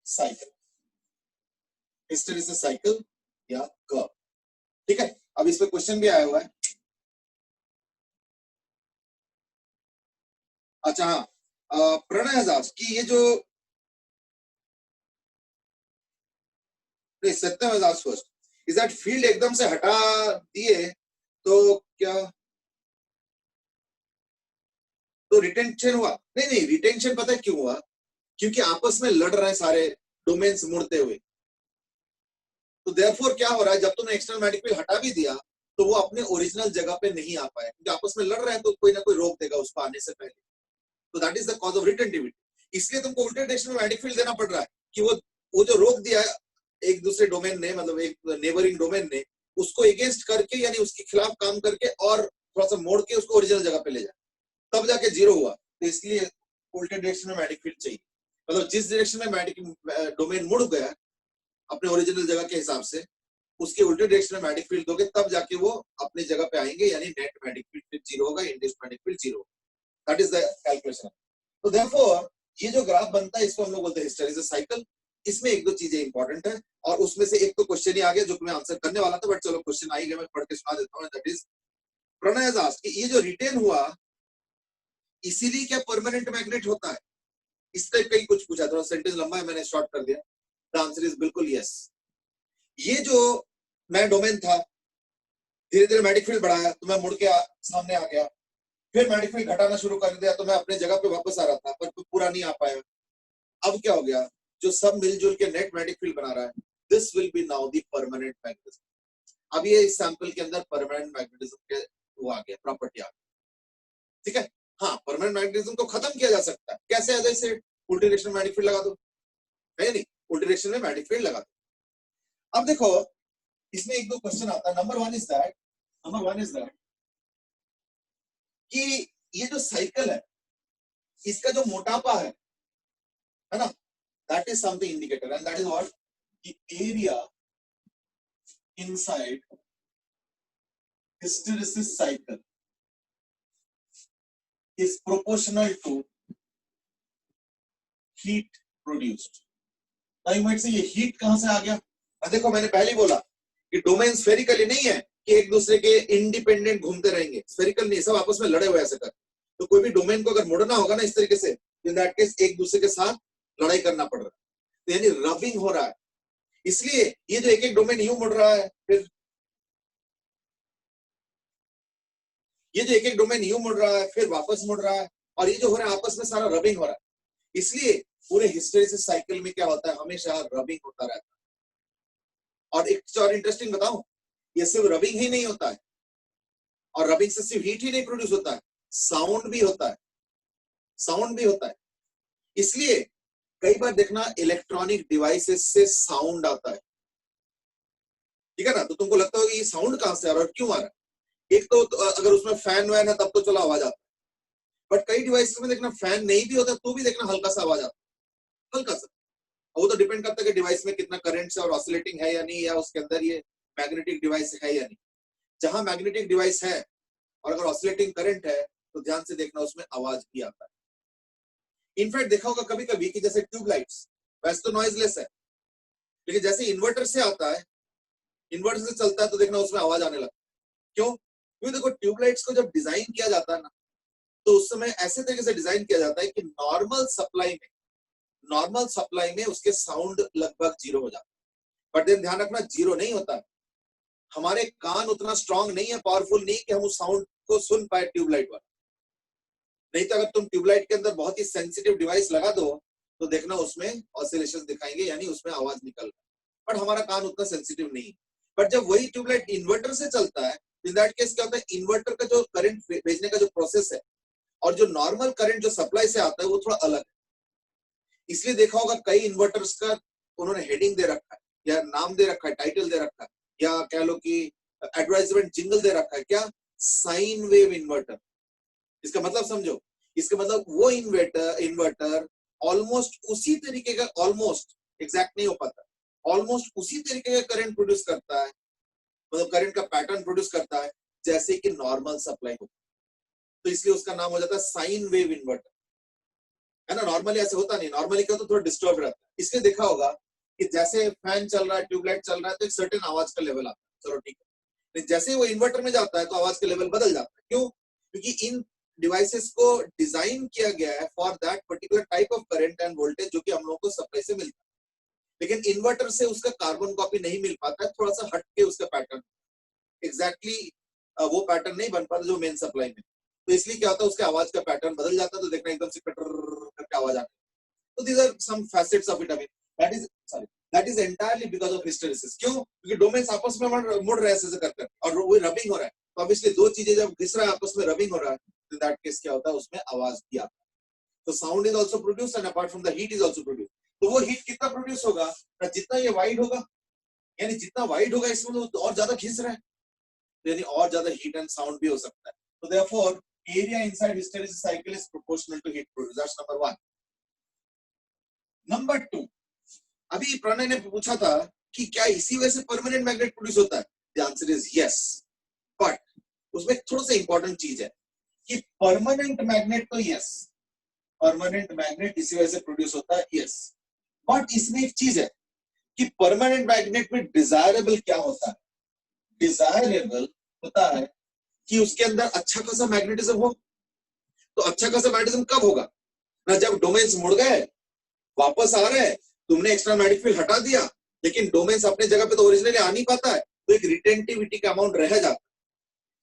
साइकिल, हिस्टेरिसिस साइकिल या कर्व, ठीक है। अब इस पे क्वेश्चन भी आया हुआ है। अच्छा हाँ, प्रणय दास की ये जो Satyam is asked first, is that field एकदम से हटा दिए तो क्या, तो रिटेंशन हुआ? नहीं नहीं, रिटेंशन पता है क्यों हुआ, क्योंकि आपस में लड़ रहे हैं सारे डोमेन्स मुड़ते हुए, तो देयरफॉर क्या हो रहा है, जब तुमने एक्सटर्नल मैग्नेटिक फील्ड हटा भी दिया, तो वो अपने ओरिजिनल जगह पे नहीं आ पाए, क्योंकि आपस में लड़ रहे हैं, तो कोई ना कोई रोक देगा उसको आने से पहले, तो that is the cause of retentivity. इसलिए तुमको उल्टे डायरेक्शन में मैग्नेटिक फील्ड देना पड़ रहा है, कि वो जो रोक दिया है एक दूसरे डोमेन ने, मतलब एक नेबरिंग डोमेन ने, उसको अगेंस्ट करके, यानी उसके खिलाफ काम करके और थोड़ा सा मोड़ के उसको ओरिजिनल जगह पे ले जाए, तब जाके जीरो हुआ। तो इसलिए उल्टे डायरेक्शन में मैग्नेटिक फील्ड चाहिए, मतलब जिस डायरेक्शन में मैग्नेटिक डोमेन मुड़ गया अपने ओरिजिनल जगह के हिसाब से, उसके उल्टे डायरेक्शन में मैग्नेटिक फील्ड दोगे, तब जाके वो अपनी जगह पे आएंगे, यानी नेट मैग्नेटिक फील्ड जीरो होगा, induced magnetic field zero, that is the calculation. तो देयरफॉर ये जो ग्राफ बनता है, इसको हम लोग बोलते हैं हिस्टेरिसिस साइकिल। इसमें एक दो चीजें इंपॉर्टेंट है, और उसमें से एक तो क्वेश्चन ही आ गया जो मैं आंसर करने वाला था, बट चलो क्वेश्चन आ ही गया, मैं पढ़ के सुना देता हूं। दैट इज, प्रणय दास कि ये जो रिटेन हुआ, इसीलिए क्या परमानेंट मैग्नेट होता है? इस टाइप का ही कुछ पूछा, थोड़ा सेंटेंस लंबा है, मैंने शॉर्ट कर दिया। द आंसर इज बिल्कुल यस। ये जो मैं डोमेन था, धीरे धीरे मैग्नेटिक फील्ड बढ़ाया, तो मैं मुड़ के सामने आ गया, फिर मैग्नेटिक फील्ड घटाना शुरू कर दिया, तो मैं अपने जगह पे वापस आ रहा था, पर पूरा नहीं आ पाया। अब क्या हो गया, जो सब मिलजुल के नेट मैग्नेटिक फील्ड बना रहा है, this will be now the permanent magnetism. अब ये इस सैंपल के अंदर परमानेंट मैग्नेटिज्म के वो आ गया, प्रॉपर्टी आ गई, ठीक है। हाँ, परमानेंट मैग्नेटिज्म को खत्म किया जा सकता है, कैसे? जैसे उल्टी डायरेक्शन में मैग्नेटिक फील्ड लगा दो, है नहीं, उल्टी डायरेक्शन में मैग्नेटिक फील्ड लगा दो। अब देखो, इसमें एक दो क्वेश्चन आता है। नंबर वन इज दैट कि ये जो साइकिल है, इसका जो मोटापा है ना, that is something indicator, and that is what, the area inside hysteresis cycle is proportional to heat produced. Now you might say ये heat कहां से आ गया? देखो, मैंने पहले ही बोला कि डोमेन स्फेरिकली नहीं है, कि एक दूसरे के इंडिपेंडेंट घूमते रहेंगे, स्फेरिकल नहीं, सब आपस में लड़े हुए ऐसे कर। तो कोई भी डोमेन को अगर मुड़ना होगा ना इस तरीके से, इन दैट केस एक दूसरे के साथ लड़ाई करना पड़ रहा है, तो यानी रबिंग हो रहा है। इसलिए ये जो एक एक डोमेन यूं मुड़ रहा है, फिर ये जो एक एक डोमेन यूं मुड़ रहा है, फिर वापस मुड़ रहा है, और ये जो हो रहा है आपस में सारा रबिंग हो रहा है। इसलिए पूरे हिस्टैरिसीस साइकिल में क्या होता है, हमेशा रबिंग होता रहता है। और एक चीज और इंटरेस्टिंग बताऊं, ये सिर्फ रबिंग ही नहीं होता है, और रबिंग से सिर्फ हीट ही नहीं प्रोड्यूस होता है, साउंड भी होता है, साउंड भी होता है। इसलिए कई बार देखना इलेक्ट्रॉनिक डिवाइसेस से साउंड आता है, ठीक है ना, तो तुमको लगता होगा ये साउंड कहां से आ रहा है और क्यों आ रहा है। एक तो अगर उसमें फैन वैन है तब तो चलो आवाज आता है, बट कई डिवाइसेस में देखना फैन नहीं भी होता तो भी देखना हल्का सा आवाज आता है, हल्का सा। वो तो डिपेंड करता है कि डिवाइस में कितना करंट से और ऑसिलेटिंग है या नहीं, या उसके अंदर ये मैग्नेटिक डिवाइस है या नहीं। जहां मैग्नेटिक डिवाइस है और अगर ऑसिलेटिंग करंट है तो ध्यान से देखना उसमें आवाज भी आता है। इनफैक्ट देखा होगा कभी कभी कि जैसे ट्यूबलाइट्स वैसे तो नॉइजलेस है, लेकिन जैसे इन्वर्टर से आता है, इन्वर्टर से चलता है, तो देखना उसमें आवाज आने लगता है। क्यों? क्योंकि देखो ट्यूबलाइट्स को जब डिजाइन किया जाता है ना, तो उस समय ऐसे तरीके से डिजाइन किया जाता है कि नॉर्मल सप्लाई में उसके साउंड लगभग जीरो हो जाता है। बट देन ध्यान रखना, जीरो नहीं होता है, हमारे कान उतना स्ट्रांग नहीं है, पावरफुल नहीं कि हम उस साउंड को सुन पाए ट्यूबलाइट वाला। नहीं तो अगर तुम ट्यूबलाइट के अंदर बहुत ही सेंसिटिव डिवाइस लगा दो तो देखना उसमें ऑसिलेशंस दिखाएंगे, यानी उसमें आवाज निकल रहा है, बट हमारा कान उतना सेंसिटिव नहीं है। बट जब वही ट्यूबलाइट इन्वर्टर से चलता है, इन दैट केस क्या होता है, इन्वर्टर का जो करंट भेजने का जो प्रोसेस है और जो नॉर्मल करंट जो सप्लाई से आता है वो थोड़ा अलग है। इसलिए देखा होगा कई इन्वर्टर्स का उन्होंने हेडिंग दे रखा है, या नाम दे रखा है, टाइटल दे रखा है, या कह लो कि एडवर्टाइजमेंट जिंगल दे रखा है, क्या, साइन वेव इन्वर्टर। इसका मतलब समझो, इसका मतलब वो इन्वर्टर ऑलमोस्ट उसी तरीके का, ऑलमोस्ट एग्जैक्ट नहीं हो पाता, ऑलमोस्ट उसी तरीके का करंट प्रोड्यूस करता है, मतलब करंट का पैटर्न प्रोड्यूस करता है जैसे कि नॉर्मल सप्लाई हो। तो इसलिए उसका नाम हो जाता है साइन वेव इन्वर्टर, है ना। नॉर्मली ऐसे होता नहीं, नॉर्मली क्या होता है, थोड़ा डिस्टर्ब रहता है। इसलिए देखा होगा कि जैसे फैन चल रहा है, ट्यूबलाइट चल रहा है, तो एक सर्टेन आवाज का लेवल आता है, चलो ठीक है। जैसे ही वो इन्वर्टर में जाता है तो आवाज का लेवल बदल जाता है। क्यों? क्योंकि इन डिवाइसेस को डिजाइन किया गया है for that particular type of current end voltage जो कि हम लोगों को सप्लाई से मिलता है। लेकिन इन्वर्टर से उसका कार्बन कॉपी नहीं मिल पाता है, थोड़ा सा हटके उसका पैटर्न, एग्जैक्टली वो पैटर्न नहीं बन पाता जो मेन सप्लाई में। तो इसलिए क्या होता है, उसके आवाज का पैटर्न बदल जाता है, तो देखना एकदम से कटर करके आवाज आती है। तो these are some facets of it. I mean, that is entirely because of hysteresis. क्यों? क्योंकि डोमेन्स आपस में मुड़ रहे हैं ऐसे कर कर, और वो रबिंग हो रहा है। तो ऑब्वियसली दो चीजें जब घिस रहा है आपस में, रबिंग हो रहा है, तो दैट केस क्या होता है, उसमें आवाज भी आता है। तो sound is also produce and apart from the heat is also produce. तो वो हीट कितना प्रोड्यूस होगा, जितना ये वाइड होगा, यानी जितना वाइड होगा इसमें तो और ज्यादा खींच रहा है, यानी और ज्यादा हीट एंड साउंड भी हो सकता है। तो therefore area inside hysteresis cycle is proportional to heat produce. That's number 1। Number 2, अभी प्रणय ने पूछा था कि क्या इसी वजह से परमानेंट मैग्नेट प्रोड्यूस होता है। The answer is yes, but उसमें थोड़ा सा इंपॉर्टेंट चीज है कि परमानेंट मैग्नेट तो यस, परमानेंट मैग्नेट इसी वजह से प्रोड्यूस होता है, यस, बट इसमें एक चीज है कि परमानेंट मैग्नेट में डिजायरेबल क्या होता है, डिजायरेबल होता है कि उसके अंदर अच्छा खासा मैग्नेटिज्म हो। तो अच्छा खासा मैग्नेटिज्म कब होगा ना, जब डोमेन्स मुड़ गए, वापस आ रहे हैं, तुमने एक्स्ट्रा मैग्नेटिक फील्ड हटा दिया, लेकिन डोमेन्स अपने जगह पे तो ओरिजिनली आ नहीं पाता है, तो एक रिटेंटिविटी का अमाउंट रह जाता है।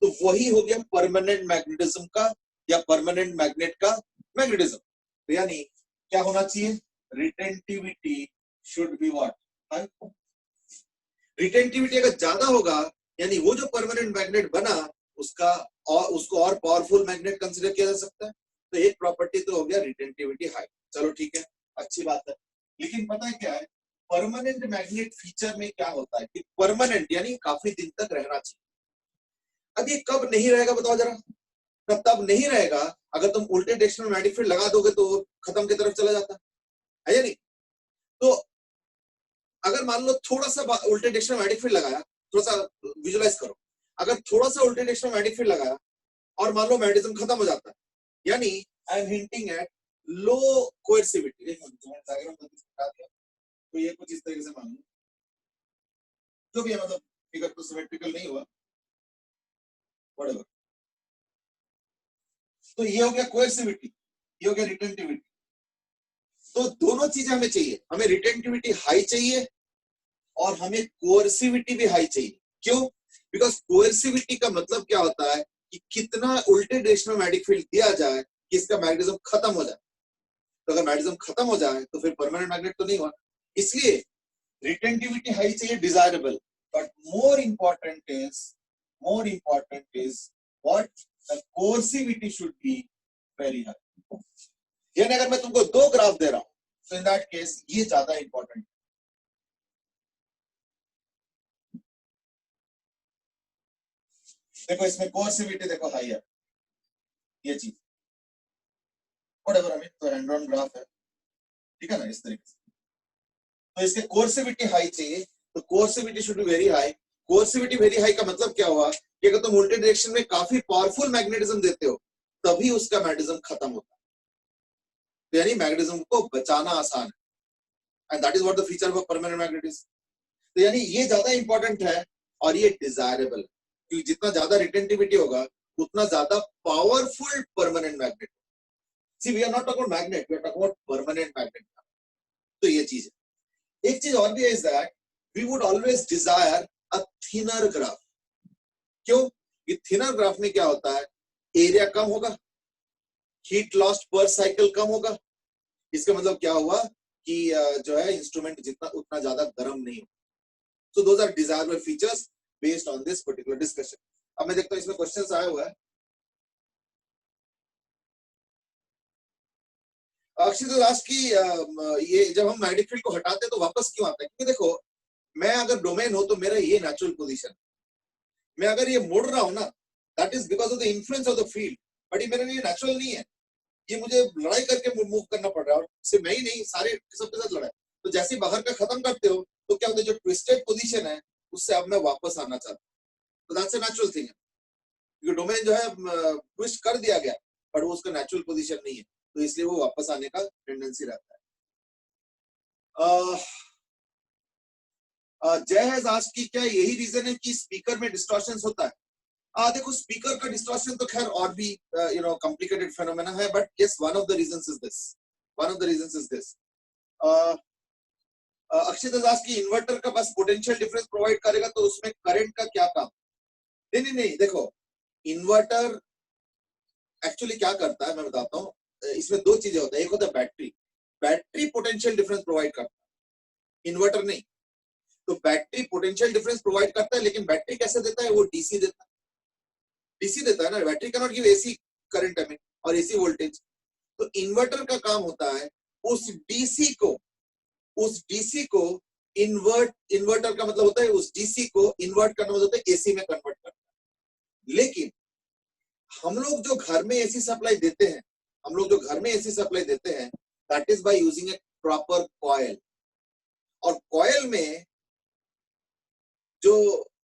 तो वही हो गया परमानेंट मैग्नेटिज्म का, या परमानेंट मैग्नेट का मैग्नेटिज्म। तो यानी क्या होना चाहिए, retentivity should be what, retentivity अगर ज्यादा होगा, यानी वो जो परमानेंट मैग्नेट बना उसका और उसको और पावरफुल मैग्नेट कंसीडर किया जा सकता है। तो एक प्रॉपर्टी तो हो गया रिटेंटिविटी हाई, चलो ठीक है, अच्छी बात है। लेकिन पता है क्या है, परमानेंट मैग्नेट फीचर में क्या होता है कि परमानेंट यानी काफी दिन तक रहना चाहिए। अब ये कब नहीं रहेगा बताओ जरा, तब नहीं रहेगा अगर तुम उल्टे डायरेक्शन में मैग्नेटिक फील्ड लगा दोगे तो खत्म की तरफ चला जाता है या नहीं। तो अगर मान लो थोड़ा सा उल्टे डायरेक्शन में मैग्नेटिक फील्ड लगाया, थोड़ा सा विजुलाइज करो, अगर थोड़ा सा उल्टे डायरेक्शन में मैग्नेटिक फील्ड लगाया और मान लो मैग्नेटिज्म खत्म हो जाता है, यानी I am hinting at low coercivity. तो ये कुछ इस तरीके से मान लो, जो भी है, मतलब फिगर तो सिमेट्रिकल नहीं हुआ, व्हाटएवर। तो ये हो गया कोएर्सिविटी, ये हो गया रिटेंटिविटी। तो दोनों चीजें हमें चाहिए, हमें रिटेंटिविटी हाई चाहिए और हमें कोएर्सिविटी भी हाई चाहिए। क्यों? बिकॉज कोएर्सिविटी का मतलब क्या होता है कि कितना उल्टे डायरेक्शन में मैग्नेटिक फील्ड दिया जाए कि इसका मैग्नेटिज्म खत्म हो जाए। तो अगर मैग्नेटिज्म खत्म हो जाए तो फिर परमानेंट मैग्नेट तो नहीं हुआ। इसलिए रिटेंटिविटी हाई चाहिए, desirable, but more important is what the coercivity should be very high. यानी अगर मैं तुमको दो ग्राफ दे रहा हूं तो इन दैट केस ये ज्यादा इंपॉर्टेंट। देखो इसमें कोएर्सिविटी देखो हाई है, ये चीज व्हाटएवर, आई मीन तो हैंड ऑन ग्राफ है, ठीक है ना, इस तरीके से। तो इसके कोएर्सिविटी हाई चाहिए, तो coercivity should be very high. Coercivity very high का मतलब क्या हुआ कि अगर तुम उल्टे डायरेक्शन में काफी पावरफुल मैग्नेटिज्म देते हो तभी उसका मैग्नेटिज्म खत्म होता है। तो यानी मैग्नेटिज्म को बचाना आसान है, and that is what the feature of permanent magnetism. तो यानी ये ज्यादा इंपॉर्टेंट है और ये डिजायरेबल है, क्योंकि जितना ज्यादा रिटेंटिविटी होगा उतना ज्यादा powerful permanent magnet. See we are not talking about magnet, we are talking about permanent magnet. तो ये चीज है। एक चीज और भी है is that we would always desire a thinner graph. क्यों? ये थिनर ग्राफ में क्या होता है, एरिया कम होगा, हीट लॉस्ट पर साइकिल कम होगा। इसका मतलब क्या हुआ कि जो है इंस्ट्रूमेंट जितना उतना ज्यादा गर्म नहीं हो। So those are desirable features based on this particular discussion. अब मैं देखता हूँ इसमें क्वेश्चंस आया हुआ है। अक्षित दास की ये जब हम मैग्नेटिक फील्ड को हटाते हैं तो वापस क्यों आता है? क्योंकि देखो मैं अगर डोमेन हो तो मेरा ये नेचुरल पोजीशन, मैं अगर ये मोड़ रहा हूं ना, that is because of the influence of the field, but ये मेरे लिए नेचुरल नहीं है। ये मुझे लड़ाई करके मूव करना पड़ रहा है, और सिर्फ मैं ही नहीं, सारे सबके साथ लड़ाई। तो जैसे बाहर का खत्म करते हो तो क्या होता है, जो ट्विस्टेड पोजीशन है उससे अब मैं वापस आना चाहता हूँ। तो दैट्स अ नेचुरल थिंग है, क्योंकि डोमेन जो है ट्विस्ट कर दिया गया पर वो उसका नेचुरल पोजीशन नहीं है, तो इसलिए वो वापस आने का टेंडेंसी रहता है। जय हैज आस्क्ड कि क्या यही रीजन है कि स्पीकर में डिस्टॉर्शन होता है? देखो स्पीकर का डिस्टॉर्शन तो खैर और भी कॉम्प्लिकेटेड फेनोमेना है, but yes one of the reasons is this, one of the reasons is this. Akshit Das की इन्वर्टर का बस पोटेंशियल डिफरेंस प्रोवाइड करेगा तो उसमें करंट का क्या काम? नहीं, देखो इन्वर्टर एक्चुअली क्या करता है मैं बताता हूँ। इसमें दो चीजें होता है, एक होता है battery, battery potential difference provide करता है, इन्वर्टर नहीं। तो बैटरी पोटेंशियल डिफरेंस प्रोवाइड करता है, लेकिन बैटरी कैसे देता है, वो डीसी देता है, डीसी देता है ना। Battery can not give AC current हमें और एसी वोल्टेज। तो इन्वर्टर का काम होता है उस डीसी को, उस डीसी को इन्वर्टर का मतलब होता है उस डीसी को इन्वर्ट करना, मतलब होता है एसी में कन्वर्ट करना। लेकिन हम लोग जो घर में एसी सप्लाई देते हैं, हम लोग जो घर में एसी सप्लाई देते हैं, that is by using A proper coil. और कॉइल में जो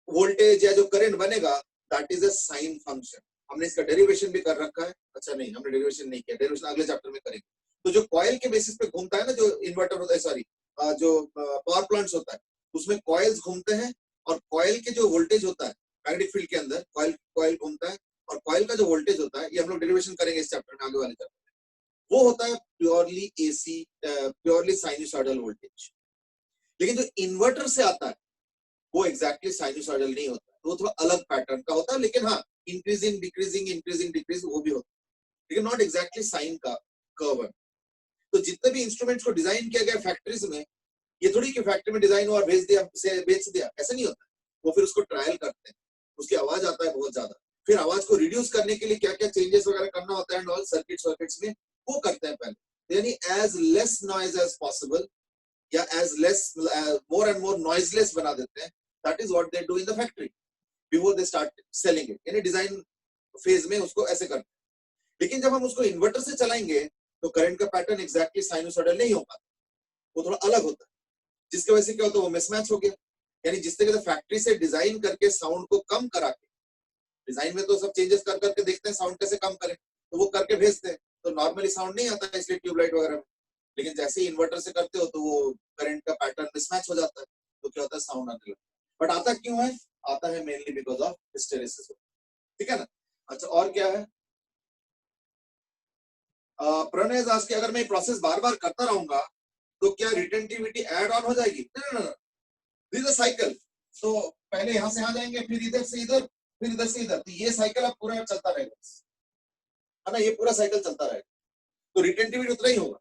वोल्टेज या जो करंट बनेगा that is a sine function. हमने इसका डेरिवेशन भी कर रखा है। अच्छा नहीं, हमने डेरिवेशन नहीं किया, डेरिवेशन अगले चैप्टर में करेंगे। तो जो कॉइल के बेसिस पे घूमता है ना, जो इन्वर्टर होता है, सॉरी जो पावर प्लांट्स होता है, उसमें कॉइल्स घूमते हैं, और कॉइल के जो वोल्टेज होता है मैग्नेटिक फील्ड के अंदर, कॉइल कॉइल घूमता है, और कॉइल का जो वोल्टेज होता है, ये हम लोग डेरिवेशन करेंगे इस चैप्टर में, आगे वाले चैप्टर में, वो होता है purely AC, purely sinusoidal voltage. लेकिन जो इन्वर्टर से आता है वो एग्जैक्टली साइनसॉइडल नहीं होता, वो थोड़ा अलग पैटर्न का होता है। लेकिन हाँ, इंक्रीजिंग डिक्रीजिंग वो भी होता है, लेकिन नॉट एग्जैक्टली साइन का कर्व। तो जितने भी इंस्ट्रूमेंट्स को डिजाइन किया गया फैक्ट्रीज में, ये थोड़ी कि फैक्ट्री में डिजाइन हुआ भेज दिया, बेच दिया, ऐसा नहीं होता। वो फिर उसको ट्रायल करते हैं, उसकी आवाज आता है बहुत ज्यादा, फिर आवाज को रिड्यूस करने के लिए क्या क्या चेंजेस वगैरह करना होता है एंड ऑल सर्किट्स में वो करते हैं पहले। यानी as less noise as possible, या as less more and more noiseless बना देते हैं। That is what they do in the factory before they start selling it. यानी डिजाइन फेज में उसको ऐसे करते हैं। लेकिन जब हम उसको इन्वर्टर से चलाएंगे तो करंट का पैटर्न एग्जैक्टली साइनसॉइडल नहीं हो पाता, वो थोड़ा अलग होता है, जिसकी वजह से क्या होता है, वो मिसमैच हो गया। यानी जिस तरीके से फैक्ट्री से डिजाइन करके साउंड को कम करा के, डिजाइन में तो सब चेंजेस कर करके देखते हैं साउंड कैसे कम करें, तो वो करके भेजते हैं, तो नॉर्मली साउंड नहीं आता है, इसलिए ट्यूबलाइट वगैरह में। लेकिन जैसे ही इन्वर्टर से करते हो तो वो करंट का पैटर्न मिसमैच हो जाता है, तो क्या होता है, साउंड आने लगता है। बट आता क्यों है? आता है मेनली बिकॉज ऑफ हिस्टेरिसिस। ठीक है ना। अच्छा और क्या है, प्रणय दास की अगर मैं प्रोसेस बार बार करता रहूंगा तो क्या रिटेंटिविटी ऐड ऑन हो जाएगी? This is a cycle. तो पहले यहां से यहां जाएंगे, फिर इधर से इधर, फिर इधर से इधर, तो ये साइकिल अब पूरा चलता रहेगा, है ना, ये पूरा साइकिल चलता रहेगा। तो रिटेंटिविटी उतना ही होगा,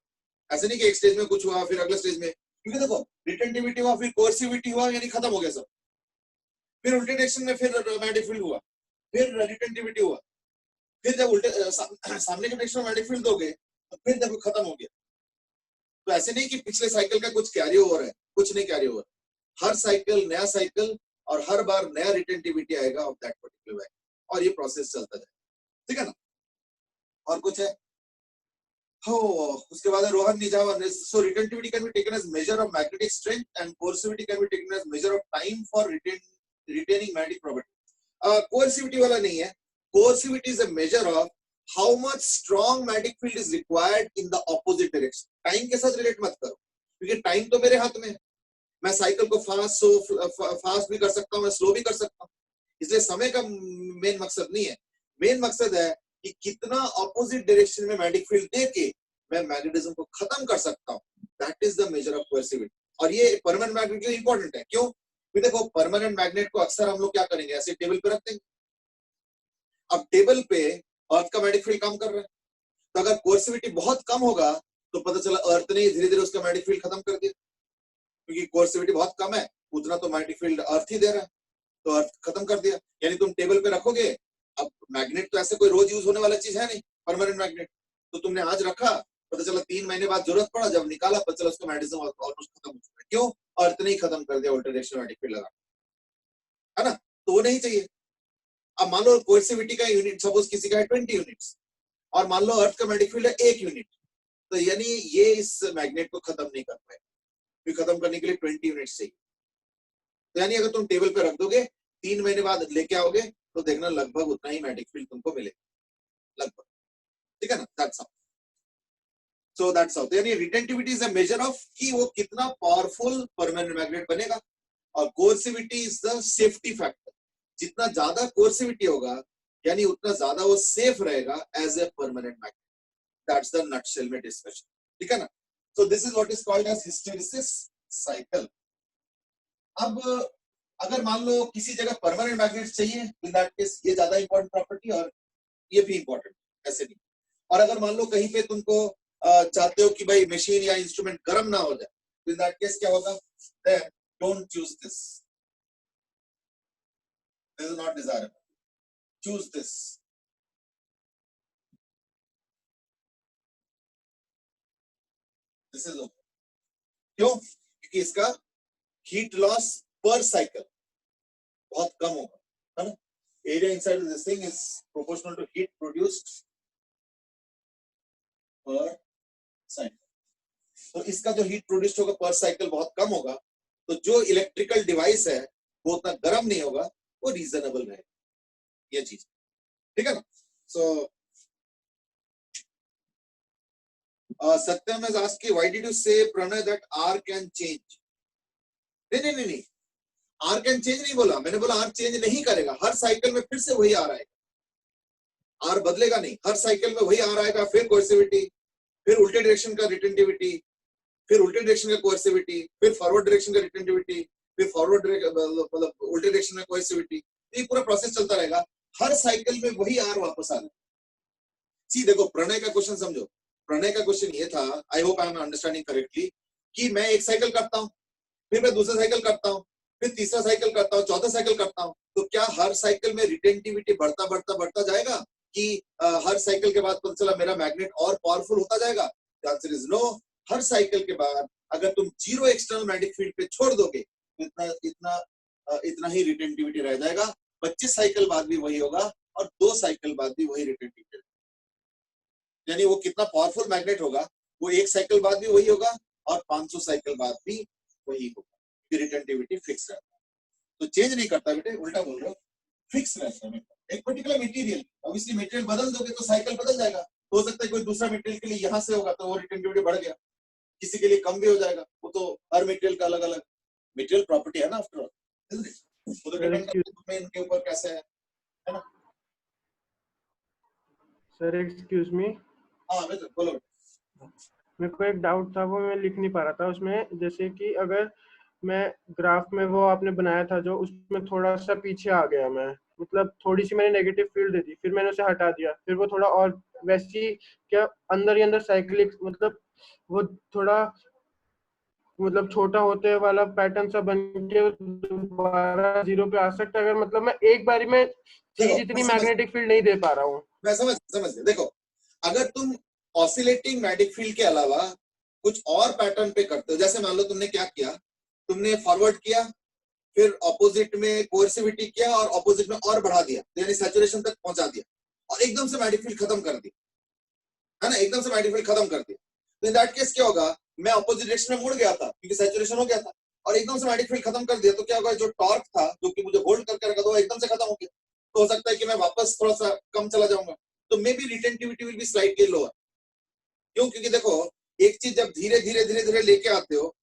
ऐसे नहीं कि एक स्टेज में कुछ हुआ फिर अगले स्टेज में, क्योंकि देखो रिटेंटिविटी हुआ फिर कोर्सिविटी हुआ, यानी खत्म हो गया सब। फिर उल्टे डायरेक्शन में फिर मैग्नेटिक फील्ड हुआ, फिर रिटेंटिविटी हुआ, फिर जब उल्टे सामने के डायरेक्शन में मैग्नेटिक फील्ड दोगे तो फिर जब खत्म हो गया। तो ऐसे नहीं कि पिछले साइकिल का कुछ कैरी ओवर है, कुछ नहीं कैरी ओवर, हर साइकिल नया साइकिल और हर बार नया रिटेंटिविटी आएगा ऑफ दैट पर्टिकुलर वैल्यू, और ये प्रोसेस चलता जाए, ठीक है ना। और कुछ है हो, उसके बाद Rohan Nijawar, so retentivity can be taken as measure of magnetic strength and coercivity can be taken as measure of time for retaining magnetic property. Coercivity वाला नहीं है, coercivity is a measure of how much strong magnetic field is required in the opposite direction. Time के साथ relate मत करो, क्योंकि time तो मेरे हाथ में है, मैं साइकिल को फास्ट भी कर सकता हूँ, मैं स्लो भी कर सकता हूँ, इसलिए समय का मेन मकसद नहीं है। मेन मकसद है कि कितना ऑपोजिट डायरेक्शन में मैग्नेटिक फील्ड देके मैं मैग्नेटिज्म को खत्म कर सकता हूँ, that is the measure of कोर्सिविटी। और ये परमानेंट मैग्नेट के लिए इंपॉर्टेंट है, क्यों? देखो परमानेंट मैग्नेट को अक्सर हम लोग क्या करेंगे, ऐसे टेबल पे रख देंगे। अब टेबल पे अर्थ का मैग्नेटिक फील्ड काम कर रहा है, तो अगर कोर्सिविटी बहुत कम होगा तो पता चला अर्थ ने धीरे धीरे उसका मैग्नेटिक फील्ड खत्म कर दिया, क्योंकि कोर्सिविटी बहुत कम है, उतना तो मैग्नेटिक फील्ड अर्थ ही दे रहा है, तो अर्थ खत्म कर दिया। यानी तुम टेबल पे रखोगे, अब मैग्नेट तो ऐसे कोई रोज यूज होने वाला चीज है नहीं, परमानेंट मैग्नेट, तो तुमने आज रखा, पता चला 3 महीने बाद जरूरत पड़ा, जब निकाला पता चला उसका मैग्नेटिज्म ऑलमोस्ट खत्म हो चुका है। क्यों? अर्थ ने ही खत्म कर दिया, उल्टा डायरेक्शन मैग्नेटिक फील्ड लगा, है ना, तो वो नहीं चाहिए। अब मान लो कोर्सिविटी का यूनिट सपोज किसी का है 20 यूनिट्स, और मान लो अर्थ का मैग्नेटिक फील्ड है 1 यूनिट, तो यानी ये इस मैग्नेट को खत्म नहीं कर पाएगा, फिर खत्म करने के लिए 20 यूनिट्स चाहिए। तो यानी अगर तुम टेबल पे रख दोगे, 3 महीने बाद लेके आओगे, तो देखना लगभग उतना ही मैग्नेटिक फील्ड तुमको मिलेगा, लगभग, ठीक है ना। That's how, so that's how, यानी retentivity is a measure of कि वो कितना पावरफुल परमानेंट मैग्नेट बनेगा, और coercivity is the safety factor, जितना ज्यादा कोर्सिविटी होगा यानी उतना ज्यादा वो सेफ रहेगा as a permanent magnet. That's the nutshell में डिस्कशन, ठीक है ना। So this is what is called as hysteresis cycle. अब अगर मान लो किसी जगह परमानेंट मैग्नेट चाहिए, इन दैट केस ये ज्यादा इंपॉर्टेंट प्रॉपर्टी, और ये भी इंपॉर्टेंट, ऐसे नहीं। और अगर मान लो कहीं पे तुमको चाहते हो कि भाई मशीन या इंस्ट्रूमेंट गर्म ना हो जाए, तो इन दैट केस क्या होगा, then don't choose this, this is not desirable, choose this. This is okay, क्यों? क्योंकि इसका हीट लॉस पर साइकिल बहुत कम होगा, है ना। Area inside this thing is proportional to heat produced per cycle, तो इसका जो हीट प्रोड्यूस्ड होगा पर साइकिल बहुत कम होगा, तो जो इलेक्ट्रिकल डिवाइस है वो उतना गर्म नहीं होगा, वो रीजनेबल रहेगा, ये चीज, ठीक है ना। सो सत्यम has asked, why did you say Pranay that R can change? नहीं नहीं नहीं नहीं, R can change नहीं बोला मैंने, बोला R चेंज नहीं करेगा, हर साइकिल में फिर से वही आ रहा है, R बदलेगा नहीं, हर साइकिल में वही आ रहा है, फिर कोर्सिविटी, फिर उल्टे डायरेक्शन का रिटेंटिविटी, फिर उल्टे डायरेक्शन का कोर्सिविटी, फिर फॉरवर्ड डायरेक्शन का रिटेंटिविटी, फिर फॉरवर्ड मतलब उल्टे डायरेक्शन में कोर्सिविटी, ये पूरा प्रोसेस चलता रहेगा, हर साइकिल में वही R वापस आ रहा है। सी देखो प्रणय का क्वेश्चन समझो, प्रणय का क्वेश्चन ये था, I hope I am understanding correctly, कि मैं एक साइकिल करता हूँ, फिर मैं दूसरा साइकिल करता हूँ, फिर तीसरा साइकिल करता हूँ, चौथा साइकिल करता हूँ, तो क्या हर साइकिल में रिटेंटिविटी बढ़ता बढ़ता बढ़ता जाएगा, कि हर साइकिल के बाद पता चला मेरा मैग्नेट और पावरफुल होता जाएगा? Answer is no. हर साइकिल के बाद अगर तुम जीरो एक्सटर्नल मैग्नेटिक फील्ड पे छोड़ दोगे तो इतना इतना इतना ही रिटेंटिविटी रह जाएगा, 25 साइकिल बाद भी वही होगा, और 2 साइकिल बाद भी वही रिटेंटिविटी, यानी वो कितना पावरफुल मैग्नेट होगा, वो 1 साइकिल बाद भी वही होगा और 500 साइकिल बाद भी वही होगा, रिटेंटिविटी फिक्स रहता है, तो चेंज नहीं करता बेटे, उल्टा बोल रहे हो, फिक्स रहता है एक पर्टिकुलर मटेरियल। ऑब्वियसली मटेरियल बदल दोगे तो साइकिल बदल जाएगा, हो सकता है कोई दूसरा मटेरियल के लिए यहाँ से होगा तो वो रिटेंटिविटी बढ़ गया, किसी के लिए कम भी हो जाएगा, वो तो हर मटेरियल का अलग अलग मटेरियल प्रॉपर्टी है ना, आफ्टर ऑल वो तो डिपेंड करता है इनके ऊपर कैसे है ना। सर एक्सक्यूज मी, हाँ बेटा बोलो। मेरे को एक डाउट था, वो मैं लिख नहीं पा रहा था उसमें। जैसे कि अगर मैं ग्राफ में वो आपने बनाया था जो, उसमें थोड़ा सा पीछे आ गया मैं, मतलब थोड़ी सी मैंने नेगेटिव फील्ड दे दी, फिर मैंने उसे हटा दिया, फिर वो थोड़ा और वैसी क्या अंदर ही अंदर साइक्लिक, मतलब वो थोड़ा मतलब छोटा होते वाला पैटर्न सा बन के दोबारा जीरो पे आ सकता है अगर, मतलब मैं एक बारी में चाहिए देखो जितनी मैग्नेटिक फील्ड नहीं दे पा रहा हूँ। मैं समझ गया। देखो अगर तुम ऑसिलेटिंग मैग्नेटिक फील्ड के अलावा कुछ और पैटर्न पे करते हो, जैसे मान लो तुमने क्या किया, तुमने फॉरवर्ड किया, फिर ऑपोजिट में कोर्सिविटी किया और ऑपोजिट में और बढ़ा दिया, यानी सैचुरेशन तक पहुंचा दिया और एकदम से मैग्नेटिक फील्ड खत्म कर दी, है ना, एकदम से मैग्नेटिक फील्ड खत्म कर दिया, तो इन दैट केस क्या होगा, मैं ऑपोजिट डायरेक्शन में मुड़ गया था क्योंकि सैचुरेशन हो गया था और एकदम से मैग्नेटिक फील्ड खत्म कर दिया, तो क्या होगा, जो टॉर्क था जो कि मुझे होल्ड करके रखा था वो एकदम से खत्म हो गया, तो हो सकता है कि मैं वापस थोड़ा सा कम चला जाऊंगा, तो may be retentivity will be slightly lower. क्यों? क्योंकि देखो एक चीज जब धीरे धीरे धीरे धीरे लेके आते हो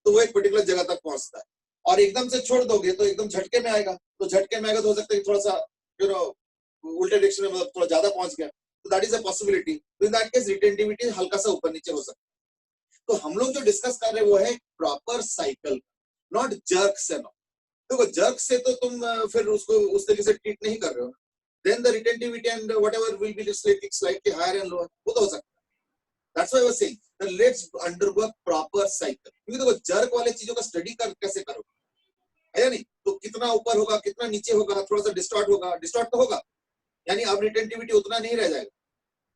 तो वो एक पर्टिकुलर जगह तक पहुंचता है, और एकदम से छोड़ दोगे तो एकदम झटके में आएगा, तो झटके में आएगा तो हो सकता है कि थोड़ा सा यू नो उल्टे डायरेक्शन में, मतलब थोड़ा ज्यादा पहुंच गया, तो दैट इज अ पॉसिबिलिटी, तो इन दैट केस रिटेंटिविटी हल्का सा ऊपर नीचे हो सकता है। तो हम लोग जो डिस्कस कर रहे हैं वो है प्रॉपर साइकिल, नॉट जर्क से। नो देखो जर्क से तो तुम फिर उसको उस तरीके से ट्रीट नहीं कर रहे हो, then the retentivity and whatever will be slightly higher and lower, वो तो हो सकता है। That's why I was saying that let's undergo a proper cycle. क्योंकि देखो जर्क वाले चीजों का स्टडी कर कैसे करोगे, है या नहीं, तो कितना ऊपर होगा कितना नीचे होगा, थोड़ा सा डिस्टॉर्ट होगा, डिस्टॉर्ट तो होगा, यानी अब रिटेंटिविटी उतना नहीं रह जाएगा,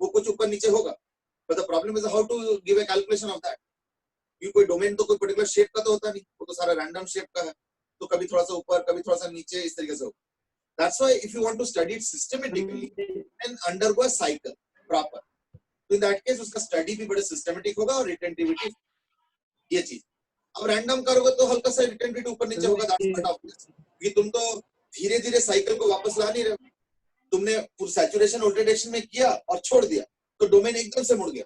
वो कुछ ऊपर नीचे होगा, but the problem is how to give a calculation of that. क्योंकि कोई डोमेन तो कोई पर्टिकुलर शेप का तो होता नहीं, वो तो सारा रैंडम शेप का है, तो कभी थोड़ा सा ऊपर कभी थोड़ा सा नीचे इस तरीके से होगा। That's why if you want to study it systematically, then undergo a cycle proper. तो इन दैट केस उसका स्टडी भी बड़े सिस्टमेटिक होगा और रिटेंटिविटी ये चीज। अब रैंडम करोगे तो हल्का सा रिटेंटिविटी ऊपर नीचे होगा, दैट्स नॉट ऑब्वियस, क्योंकि तुम तो धीरे धीरे साइकिल को वापस ला नहीं रहे हो, तुमने पूरा सैचुरेशन ऑल्टरनेशन में किया और छोड़ दिया तो डोमेन एकदम से मुड़ गया।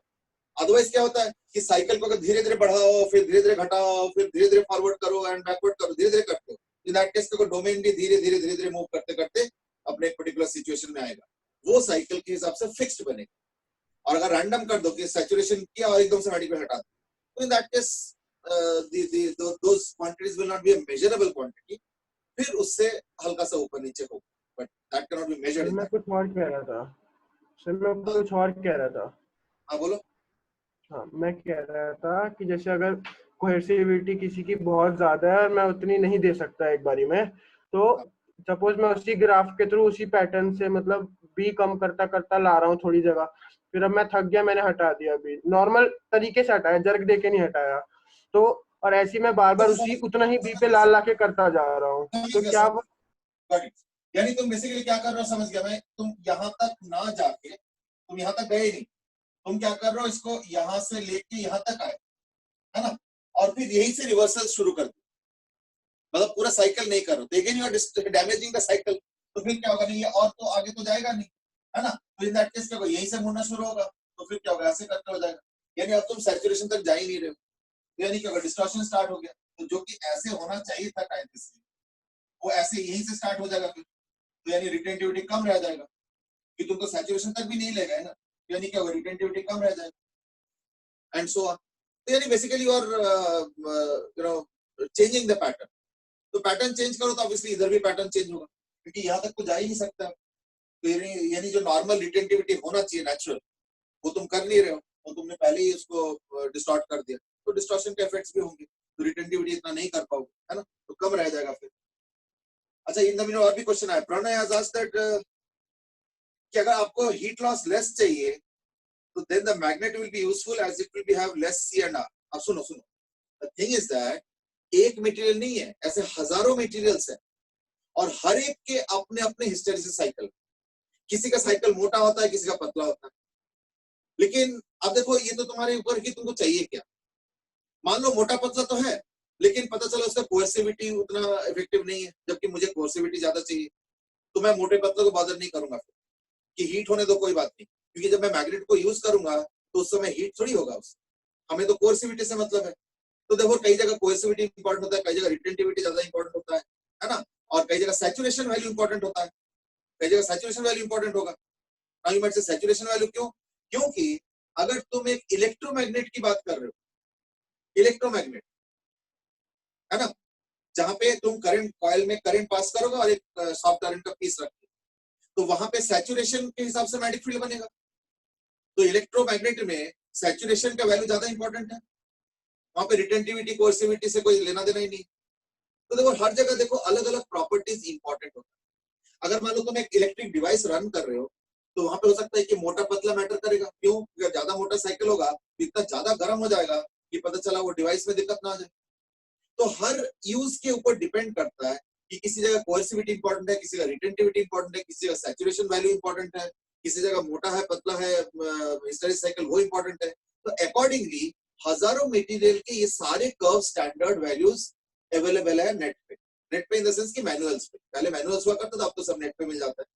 अदरवाइज क्या होता है कि साइकिल को अगर धीरे धीरे बढ़ाओ फिर धीरे धीरे घटाओ फिर धीरे धीरे फॉरवर्ड करो एंड बैकवर्ड करो, धीरे धीरे करते हो, इन दैट केस को डोमेन भी धीरे धीरे धीरे धीरे मूव करते करते अपने एक पर्टिकुलर सिचुएशन में आएगा, वो साइकिल के हिसाब से फिक्स्ड बनेगा। और अगर रैंडम कर दो कि सैचुरेशन किया और एकदम से मैग्नेटिक हटा दो, तो इन that case those quantities will not be a measurable quantity, फिर उससे हल्का सा ऊपर नीचे होगा, but that cannot be measured in मैं that. कुछ और कह रहा था सर, मैं कुछ और कह रहा था। हाँ बोलो। हाँ, मैं कह रहा था कि जैसे अगर कोहेसिविटी किसी की बहुत ज्यादा है और मैं उतनी नहीं दे सकता एक बारी में, तो सपोज मैं उसी ग्राफ के थ्रू उसी पैटर्न से मतलब बी कम करता करता ला रहा हूँ थोड़ी जगह, फिर अब मैं थक गया, मैंने हटा दिया बी, नॉर्मल तरीके से हटाया, जर्क देके नहीं हटाया, तो और ऐसी मैं बार बार उसी उतना ही बी पे ला ला के करता जा रहा हूँ, तो क्या वो यानी तुम बेसिकली क्या कर रहे हो, समझ गया मैं, तुम यहाँ तक ना जाके तुम यहाँ तक गए नहीं, तुम क्या कर रहे हो, इसको यहाँ से लेके यहाँ तक आए, है ना, और फिर यही से रिवर्सल शुरू कर दो, मतलब पूरा साइकिल नहीं कर रहे, again you are damaging the cycle, तो फिर क्या होगा, नहीं ये और तो आगे तो जाएगा नहीं, है ना, तो इन दैट केस क्या होगा, यहीं से मुड़ना शुरू होगा, तो फिर क्या होगा, ऐसे करते हो जाएगा, यानी अब तुम सैचुरेशन तक जा ही नहीं रहे हो, यानी क्या होगा, डिस्टॉर्शन स्टार्ट हो गया, तो जो कि ऐसे होना चाहिए था टाइम से, वो ऐसे यहीं से स्टार्ट हो जाएगा, फिर तो यानी रिटेंटिविटी कम रह जाएगा, कि तुम तो सैचुरेशन तक भी नहीं ले गए ना, यानी क्या होगा, रिटेंटिविटी कम रह जाएगा एंड सो ऑन। तो यानी basically you are you know changing the pattern, तो पैटर्न चेंज करो तो ऑब्वियसली इधर भी पैटर्न चेंज होगा, क्योंकि यहाँ तक तो जा ही नहीं सकता, तो यानी जो नॉर्मल रिटेंटिविटी होना चाहिए नेचुरल, वो तुम कर नहीं रहे हो, तो तुमने पहले ही उसको डिस्टॉर्ट कर दिया, तो डिस्टॉर्शन के इफेक्ट्स भी होंगे, तो रिटेंटिविटी इतना नहीं कर पाओगे, है ना, तो कम रह जाएगा फिर। अच्छा इन द और भी क्वेश्चन आया, प्रणय हैज आस्क्ड दैट कि अगर आपको हीट लॉस लेस चाहिए तो then the magnet will be useful as it will be have less C and R. अब सुनो सुनो, द थिंग इज दैट एक मटेरियल नहीं है, ऐसे हजारों मटेरियल्स है और हर एक के अपने अपने हिस्टेरिसिस साइकिल, किसी का साइकिल मोटा होता है किसी का पतला होता है, लेकिन अब देखो ये तो तुम्हारे ऊपर कि तुमको चाहिए क्या, मान लो मोटा पतला तो है लेकिन पता चला उसका कोहेसिविटी उतना इफेक्टिव नहीं है, जबकि मुझे कोहेसिविटी ज्यादा चाहिए, तो मैं मोटे पतले को बॉदर नहीं करूंगा फिर कि हीट होने दो, कोई बात नहीं, क्योंकि जब मैं मैग्नेट को यूज करूंगा तो उस समय हीट थोड़ी होगा उससे, हमें तो कोहेसिविटी से मतलब है। तो देखो कई जगह कोहेसिविटी इंपॉर्टेंट होता है, कई जगह रिटेंटिविटी ज्यादा इंपॉर्टेंट होता है ना, और कई जगह सैचुरेशन वैल्यू इंपॉर्टेंट होता है, कई जगह सैचुरेशन वैल्यू इंपॉर्टेंट होगा, now you might say saturation value क्यों? क्योंकि अगर तुम एक इलेक्ट्रोमैग्नेट की बात कर रहे हो, इलेक्ट्रोमैग्नेट है ना, जहां पे तुम करंट कॉइल में करंट पास करोगे और एक सॉफ्ट करंट का पीस रखते, तो वहां पे सैचुरेशन के हिसाब से मैग्नेटिक फील्ड बनेगा। तो इलेक्ट्रोमैग्नेट में सैचुरेशन का वैल्यू ज्यादा इंपॉर्टेंट है, वहां पे रिटेंटिविटी कोर्सिविटी से कोई लेना देना ही नहीं। तो देखो हर जगह देखो अलग अलग प्रॉपर्टीज इंपॉर्टेंट होता है। अगर मान लो तुम एक इलेक्ट्रिक डिवाइस रन कर रहे हो, तो वहां पे हो सकता है कि मोटा पतला मैटर करेगा। क्यों? अगर ज्यादा मोटा साइकिल होगा तो इतना ज्यादा गर्म हो जाएगा कि पता चला वो डिवाइस में दिक्कत ना आ जाए। तो हर यूज के ऊपर डिपेंड करता है कि किसी जगह कोर्सिविटी इंपॉर्टेंट है, किसी जगह रिटेंटिविटी इंपॉर्टेंट है, किसी जगह सैचुरेशन वैल्यू इंपॉर्टेंट है, किसी जगह मोटा है पतला है हिस्टेरिक साइकिल वो इंपॉर्टेंट है। तो अकॉर्डिंगली हजारों मटेरियल के ये सारे कर्व स्टैंडर्ड वैल्यूज अवेलेबल है नेट पे। नेट पे इन द सेंस कि मैनुअल्स पे, पहले मैनुअल्स हुआ करता था, अब तो सब नेट पे मिल जाता है।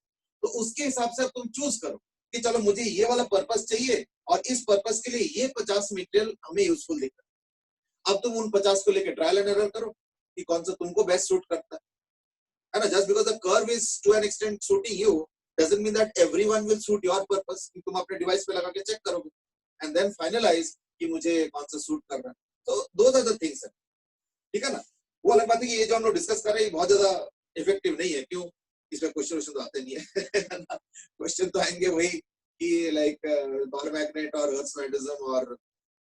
तो उसके हिसाब से अब तुम चूज करो कि चलो मुझे ये वाला पर्पस चाहिए और इस पर्पस के लिए ये 50 मटेरियल हमें यूजफुल दिख रहा है। अब तुम उन 50 को लेकर ट्रायल एंड एरर करो कि कौन सा तुमको बेस्ट सूट करता है ना। Just because the curve is to an extent suiting you doesn't mean that everyone will suit your purpose. तुम अपने डिवाइस पे लगा के चेक करोगे एंड देन फाइनलाइज कि मुझे कौन सा सूट कर रहा है। तो दोज आर द थिंग्स है, ठीक है ना। वो अलग बात है कि ये जो हम लोग डिस्कस कर रहे हैं बहुत ज्यादा इफेक्टिव नहीं है। क्यों? इसमें क्वेश्चन तो आते नहीं है क्वेश्चन तो आएंगे वही कि लाइक बॉल मैग्नेट और अर्थ मैग्नेटिज्म और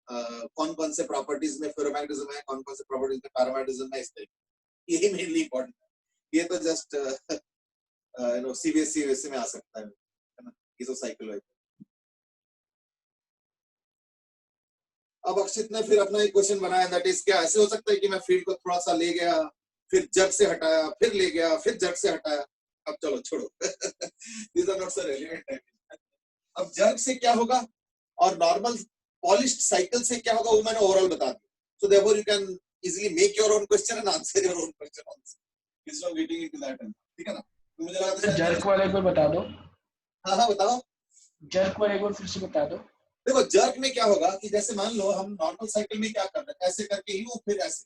कौन कौन से प्रॉपर्टीज में फेरोमैग्नेटिज्म है, कौन कौन से प्रॉपर्टीज में पैरामैग्नेटिज्म है, इस तरह यही मेनली इंपॉर्टेंट है। ये तो जस्ट यू नो सीबीएसई में आ सकता है ना, ये तो साइकिल है। अब अक्षित ने फिर अपना एक क्वेश्चन बनाया, दैट इज क्या ऐसे हो सकता है कि मैं फील्ड को थोड़ा सा ले गया, फिर जग से हटाया, फिर ले गया, फिर जग से हटाया। अब चलो छोड़ो these are not so relevant. अब जग से क्या होगा और नॉर्मल पॉलिश्ड साइकिल से क्या होगा वो मैंने ओवरऑल बता दिया। So therefore you can easily make your own question and answer your own question also instead of getting into that, ठीक है ना। तो मुझे लगा था जर्क वाला एक बार बता दो। हाँ बताओ, जर्क वाला एक बार फिर से बता दो। देखो जर्क में क्या होगा कि जैसे मान लो हम नॉर्मल साइकिल में क्या कर रहे हैं, ऐसे करके यूं फिर ऐसे।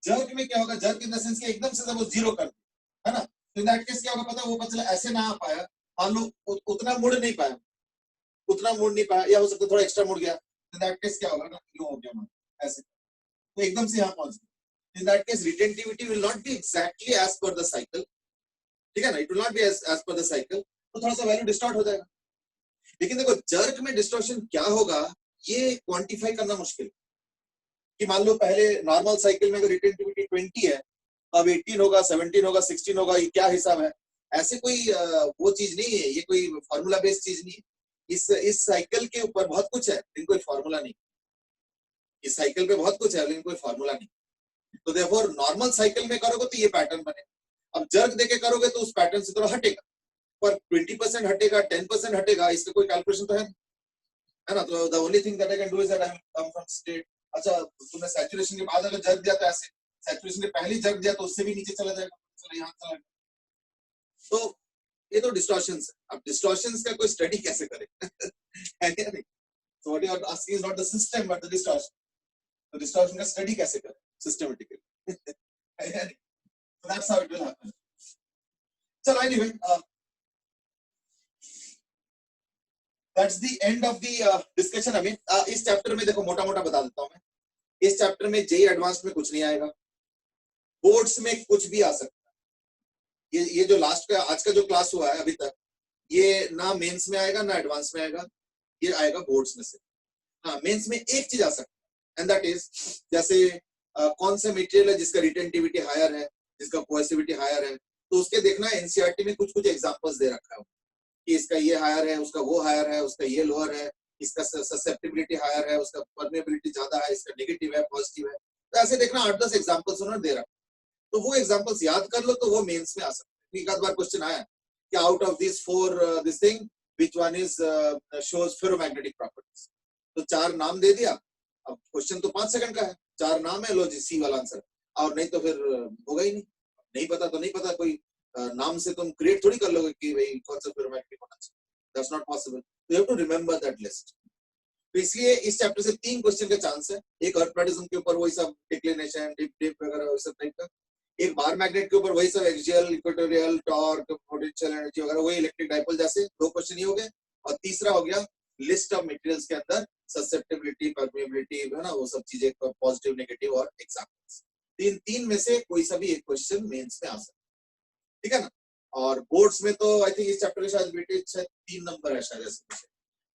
जर्क में क्या होगा, जर्क इन द सेंस कि एकदम से जब वो जीरो कर दे, है ना, तो इन दैट केस क्या होगा पता है, वो पता चला ऐसे ना आ पाया, मान लो उतना मुड़ नहीं पाया, उतना मुड़ नहीं पाया, या हो सकता है थोड़ा एक्स्ट्रा मुड़ गया, इन दैट केस क्या होगा ना, यूं हो गया ऐसे, तो एकदम से यहाँ पहुंच गया। In that case retentivity will not be exactly as per the cycle, ठीक है ना, it will not be as per the cycle, तो थोड़ा सा वैल्यू डिस्टॉर्ट हो जाएगा। लेकिन देखो जर्क में डिस्टॉर्शन क्या होगा ये क्वांटिफाई करना मुश्किल, कि मान लो पहले नॉर्मल साइकिल में अगर रिटेंटिविटी 20 है, अब 18 होगा, 17 होगा, 16 होगा, ये क्या हिसाब है? ऐसे कोई वो चीज नहीं है, ये कोई फॉर्मूला बेस्ड चीज नहीं है। इस साइकिल के ऊपर बहुत कुछ है लेकिन कोई फॉर्मूला नहीं, इस साइकिल पे बहुत कुछ है लेकिन कोई फॉर्मूला नहीं। तो देयरफॉर नॉर्मल साइकिल में करोगे तो ये पैटर्न बने, अब जर्क देके करोगे तो उस पैटर्न से थोड़ा हटेगा, पर 20% हटेगा, 10% हटेगा, इसका कोई कैलकुलेशन तो है ना। तो the only thing that I can do is that I come from state. अच्छा तुमने सैचुरेशन के बाद अगर जर्क दिया तो ऐसे, सैचुरेशन के पहले जर्क दिया तो उससे भी नीचे चला जाएगा, चलो यहाँ चला जाएगा। तो ये तो डिस्टॉर्शंस है। अब डिस्टॉर्शंस का कोई स्टडी कैसे करे है या नहीं? So what you are asking is not the system but the distortion. तो डिस्टॉर्शन का स्टडी कैसे करें सिस्टमैटिकली है या नहीं? So that's how it will happen. चलो anyway, that's the end of the discussion। अभी इस चैप्टर में देखो मोटा मोटा बता देता हूँ मैं, इस चैप्टर में जेई एडवांस में कुछ नहीं आएगा, बोर्ड्स में कुछ भी आ सकता है। ये जो लास्ट का आज का जो क्लास हुआ है अभी तक, ये ना मेंस में आएगा ना एडवांस में आएगा, ये आएगा बोर्ड्स में से। हाँ मेंस में एक चीज आ सकता है एंड दैट इज जैसे कौन सा मटेरियल है जिसका रिटेंटिविटी हायर है, जिसका कोहेसिविटी हायर है, तो उसके देखना एनसीईआरटी में कुछ कुछ एग्जांपल्स दे रखा है कि इसका ये हायर है, उसका वो हायर है, उसका ये लोअर है, इसका ससेप्टिबिलिटी हायर है, उसका परमेबिलिटी ज्यादा है, इसका नेगेटिव है, पॉजिटिव है। तो ऐसे देखना 8-10 एग्जांपल्स उन्होंने दे रखा, तो वो एग्जांपल्स याद कर लो तो वो मेंस में आ सकते हैं। एक आध बार क्वेश्चन आया कि out of this 4 this thing which one is shows ferromagnetic properties, तो 4 नाम दे दिया। अब क्वेश्चन तो 5 सेकंड का है, 4 नाम है, लो जी सी वाला आंसर, और नहीं तो फिर होगा ही नहीं, नहीं पता तो नहीं पता, कोई नाम से तुम क्रिएट थोड़ी कर लोगे कि भाई कौन सा फेरोमैग्नेटिक होना चाहिए, that's not possible. You have to remember that list. तो इसलिए इस चैप्टर से 3 क्वेश्चन का चांस है, एक अर्थ मैग्नेटिज्म के ऊपर वही सब डिक्लिनेशन डिप डिप वगैरह वैसा टाइप का, एक बार मैग्नेट के ऊपर वही सब axial, equatorial, torque, potential energy वगैरह, वही इलेक्ट्रिक डाइपोल जैसे 2 क्वेश्चन ये हो गए। और तीसरा हो गया लिस्ट ऑफ मटेरियल्स के अंदर ससेप्टेबिलिटी, परमेबिलिटी, है ना, वो सब चीजें, पॉजिटिव, नेगेटिव और एग्जांपल्स। इन 3 में से कोई सा भी एक क्वेश्चन मेंस में आ सकता है, ठीक है ना। और बोर्ड्स में तो आई थिंक इस चैप्टर के शायद वेटेज शायद 3 नंबर है शायद ऐसे कुछ,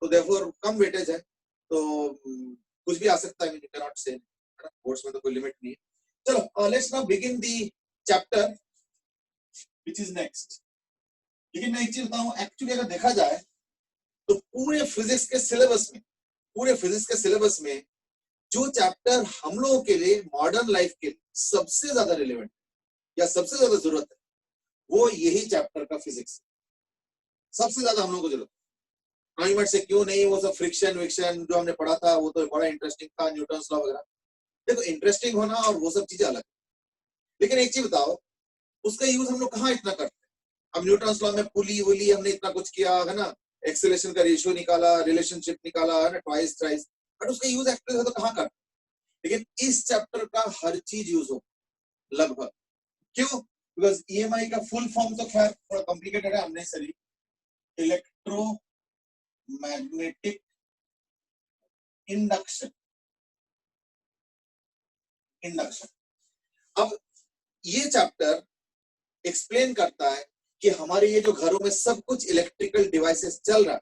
तो देयरफॉर कम वेटेज है, तो कुछ भी आ सकता है, यू कैन नॉट से, बोर्ड्स में तो कोई लिमिट नहीं है। चलो let's now begin the chapter which is next. लेकिन मैं एक चीज बताऊं, एक्चुअली अगर देखा जाए तो पूरे फिजिक्स के सिलेबस में जो चैप्टर हम लोगों के लिए मॉडर्न लाइफ के सबसे ज्यादा रिलेवेंट या सबसे ज्यादा जरूरत है, वो यही चैप्टर का फिजिक्स सबसे ज्यादा हम लोगों को जरूरत है। क्लाइमेट से क्यों नहीं, वो सब फ्रिक्शन विक्शन जो हमने पढ़ा था वो तो बड़ा इंटरेस्टिंग था, न्यूटन्स लॉ वगैरह। देखो इंटरेस्टिंग होना और वो सब चीजें अलग, लेकिन एक चीज बताओ, उसका यूज हम लोग कहाँ इतना करते हैं? अब न्यूटन्स लॉ में पुली वुली हमने इतना कुछ किया है ना, एक्सेलरेशन का रेशियो निकाला, रिलेशनशिप निकाला है ना, ट्वाइस थ्राइस, बट उसका यूज एक्चुअली तो कहाँ करते? लेकिन इस चैप्टर का हर चीज यूज हो लगभग। क्यों? बिकॉज ईएमआई का फुल फॉर्म तो खैर थोड़ा कॉम्प्लिकेटेड है, हमने सही इलेक्ट्रोमैग्नेटिक इंडक्शन। अब ये चैप्टर एक्सप्लेन करता है कि हमारे ये जो घरों में सब कुछ इलेक्ट्रिकल डिवाइसेस चल रहा है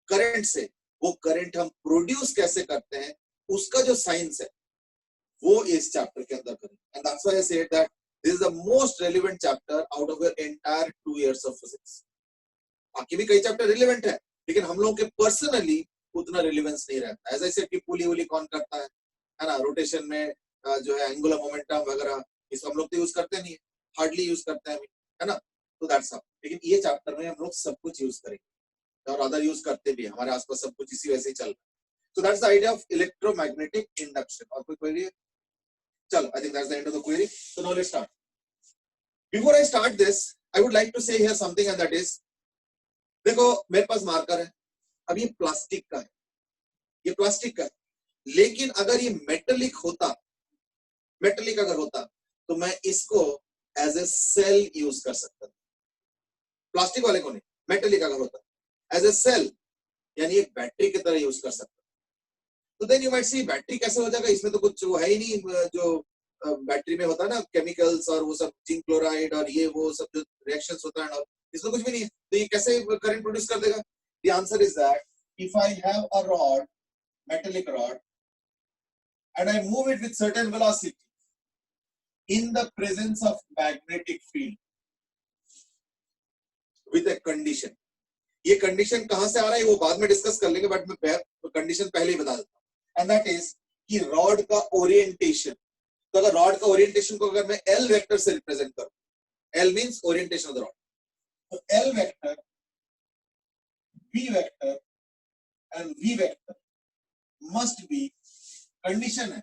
करंट से, वो करंट हम प्रोड्यूस कैसे करते हैं, उसका जो साइंस है वो इस चैप्टर के अंदर करें। And that's why I said that this is the most relevant chapter out of your entire 2 years of physics. बाकी भी कई चैप्टर रिलेवेंट है, लेकिन हम लोगों के पर्सनली उतना रिलेवेंस नहीं रहता। एज आई सेड कि पुली वुली कौन करता है ना, रोटेशन में जो है एंगुलर मोमेंटम वगैरह, इसको हम लोग तो यूज करते नहीं है, हार्डली यूज करते हैं, है ना, तो दैट्स ऑल। लेकिन ये चैप्टर में हम लोग सब कुछ यूज करेंगे और अदर यूज करते भी, हमारे आसपास सब कुछ इसी वजह से चल रहा है। So that's the idea of electromagnetic induction. और कोई query है? चलो, I think that's the end of the query. So now let's start. Before I start this, I would like to say here something, and that is, देखो मेरे पास marker है, अब ये plastic का है, ये प्लास्टिक का है, लेकिन अगर ये मेटेलिक अगर होता तो मैं इसको एज ए सेल यूज कर सकता था। प्लास्टिक वाले को नहीं, मेटेलिक अगर होता एज ए सेल, यानी एक बैटरी की तरह यूज कर सकता। तो then you might see battery कैसे हो जाएगा, इसमें तो कुछ वो है ही नहीं, जो बैटरी में होता है ना केमिकल्स और वो सब, जिंक क्लोराइड और ये वो सब जो रिएक्शंस होता है, और इसमें कुछ भी नहीं है, तो ये कैसे करंट प्रोड्यूस कर देगा? The answer is that if I have a rod, metallic rod, and I move it with certain velocity in the presence of magnetic field with a condition. ये कंडीशन कहां से आ रहा है वो बाद में डिस्कस कर लेंगे, बट मैं कंडीशन पहले ही बता देता हूं, एंड दैट इज कि रॉड का ओरिएंटेशन। तो अगर रॉड का ओरिएंटेशन को अगर मैं एल वेक्टर से रिप्रेजेंट करूं, L means orientation of the rod, तो L vector, B vector and V vector must be, condition है,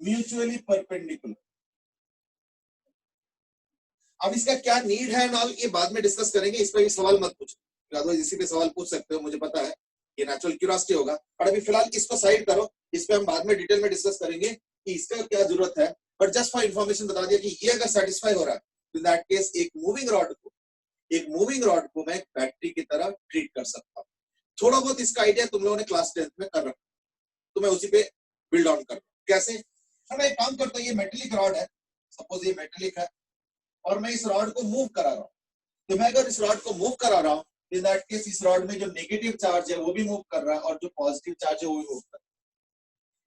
म्यूचुअली परपेंडिकुलर। अब इसका क्या नीड है ना, ये बाद में डिस्कस करेंगे, इस पर भी सवाल मत पूछो, अदरवाइज इसी पे सवाल पूछ सकते हो, मुझे पता है ये नेचुरल क्यूरियोसिटी होगा, पर अभी फिलहाल इसको साइड करो, इस पे हम बाद में डिटेल में डिस्कस करेंगे कि इसका क्या जरूरत है। बट जस्ट फॉर इंफॉर्मेशन बता दिया कि ये अगर सेटिस्फाई हो रहा है तो इन दैट केस एक मूविंग रॉड को मैं बैटरी की तरह ट्रीट कर सकता हूँ। थोड़ा बहुत इसका आइडिया तुम लोगों ने क्लास 10th में कर रखा, तो मैं उसी पे बिल्ड ऑन कर रहा हूँ। कैसे? मैं एक काम करता हूँ, ये मेटेलिक रॉड है, सपोज ये मेटेलिक है, और मैं इस रॉड को मूव करा रहा हूँ, तो मैं अगर इस रॉड को मूव करा रहा हूँ, इन दैट केस इस रॉड में जो नेगेटिव चार्ज है वो भी मूव कर रहा है, और जो पॉजिटिव चार्ज है वो भी मूव कर रहा है।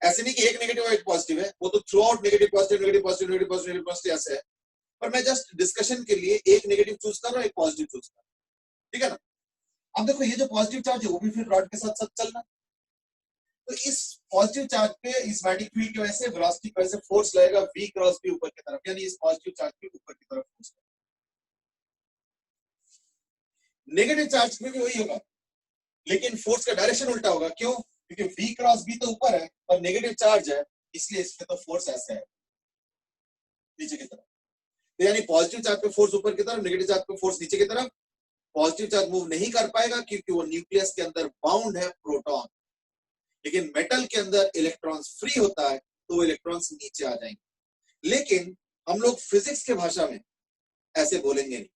ऐसे नहीं कि एक नेगेटिव और एक पॉजिटिव है, वो तो through out negative positive negative positive negative positive negative positive ऐसे है, पर मैं जस्ट डिस्कशन के लिए एक नेगेटिव चूज कर रहा हूँ, एक पॉजिटिव चूज कर रहा हूँ, ठीक है ना। अब देखो ये जो पॉजिटिव चार्ज है वो भी फिर रॉड के साथ साथ चल रहा है, तो इस पॉजिटिव चार्ज पे इस मैग्नेटिक फील्ड की वजह से, वेलोसिटी की वजह से फोर्स लगेगा v क्रॉस b ऊपर की तरफ, यानी इस पॉजिटिव चार्ज के ऊपर की तरफ फोर्स लगेगा। नेगेटिव चार्ज में भी वही होगा, लेकिन फोर्स का डायरेक्शन उल्टा होगा। क्यों? क्योंकि v क्रॉस b तो ऊपर है और नेगेटिव चार्ज है, इसलिए इसमें तो फोर्स ऐसे है नीचे की तरफ। तो यानी पॉजिटिव चार्ज पे फोर्स ऊपर की तरफ, नेगेटिव चार्ज पे फोर्स नीचे की तरफ। पॉजिटिव चार्ज मूव नहीं कर पाएगा क्योंकि वो न्यूक्लियस के अंदर बाउंड है प्रोटॉन, लेकिन मेटल के अंदर इलेक्ट्रॉन्स फ्री होता है, तो वो इलेक्ट्रॉन्स नीचे आ जाएंगे। लेकिन हम लोग फिजिक्स के भाषा में ऐसे बोलेंगे नहीं।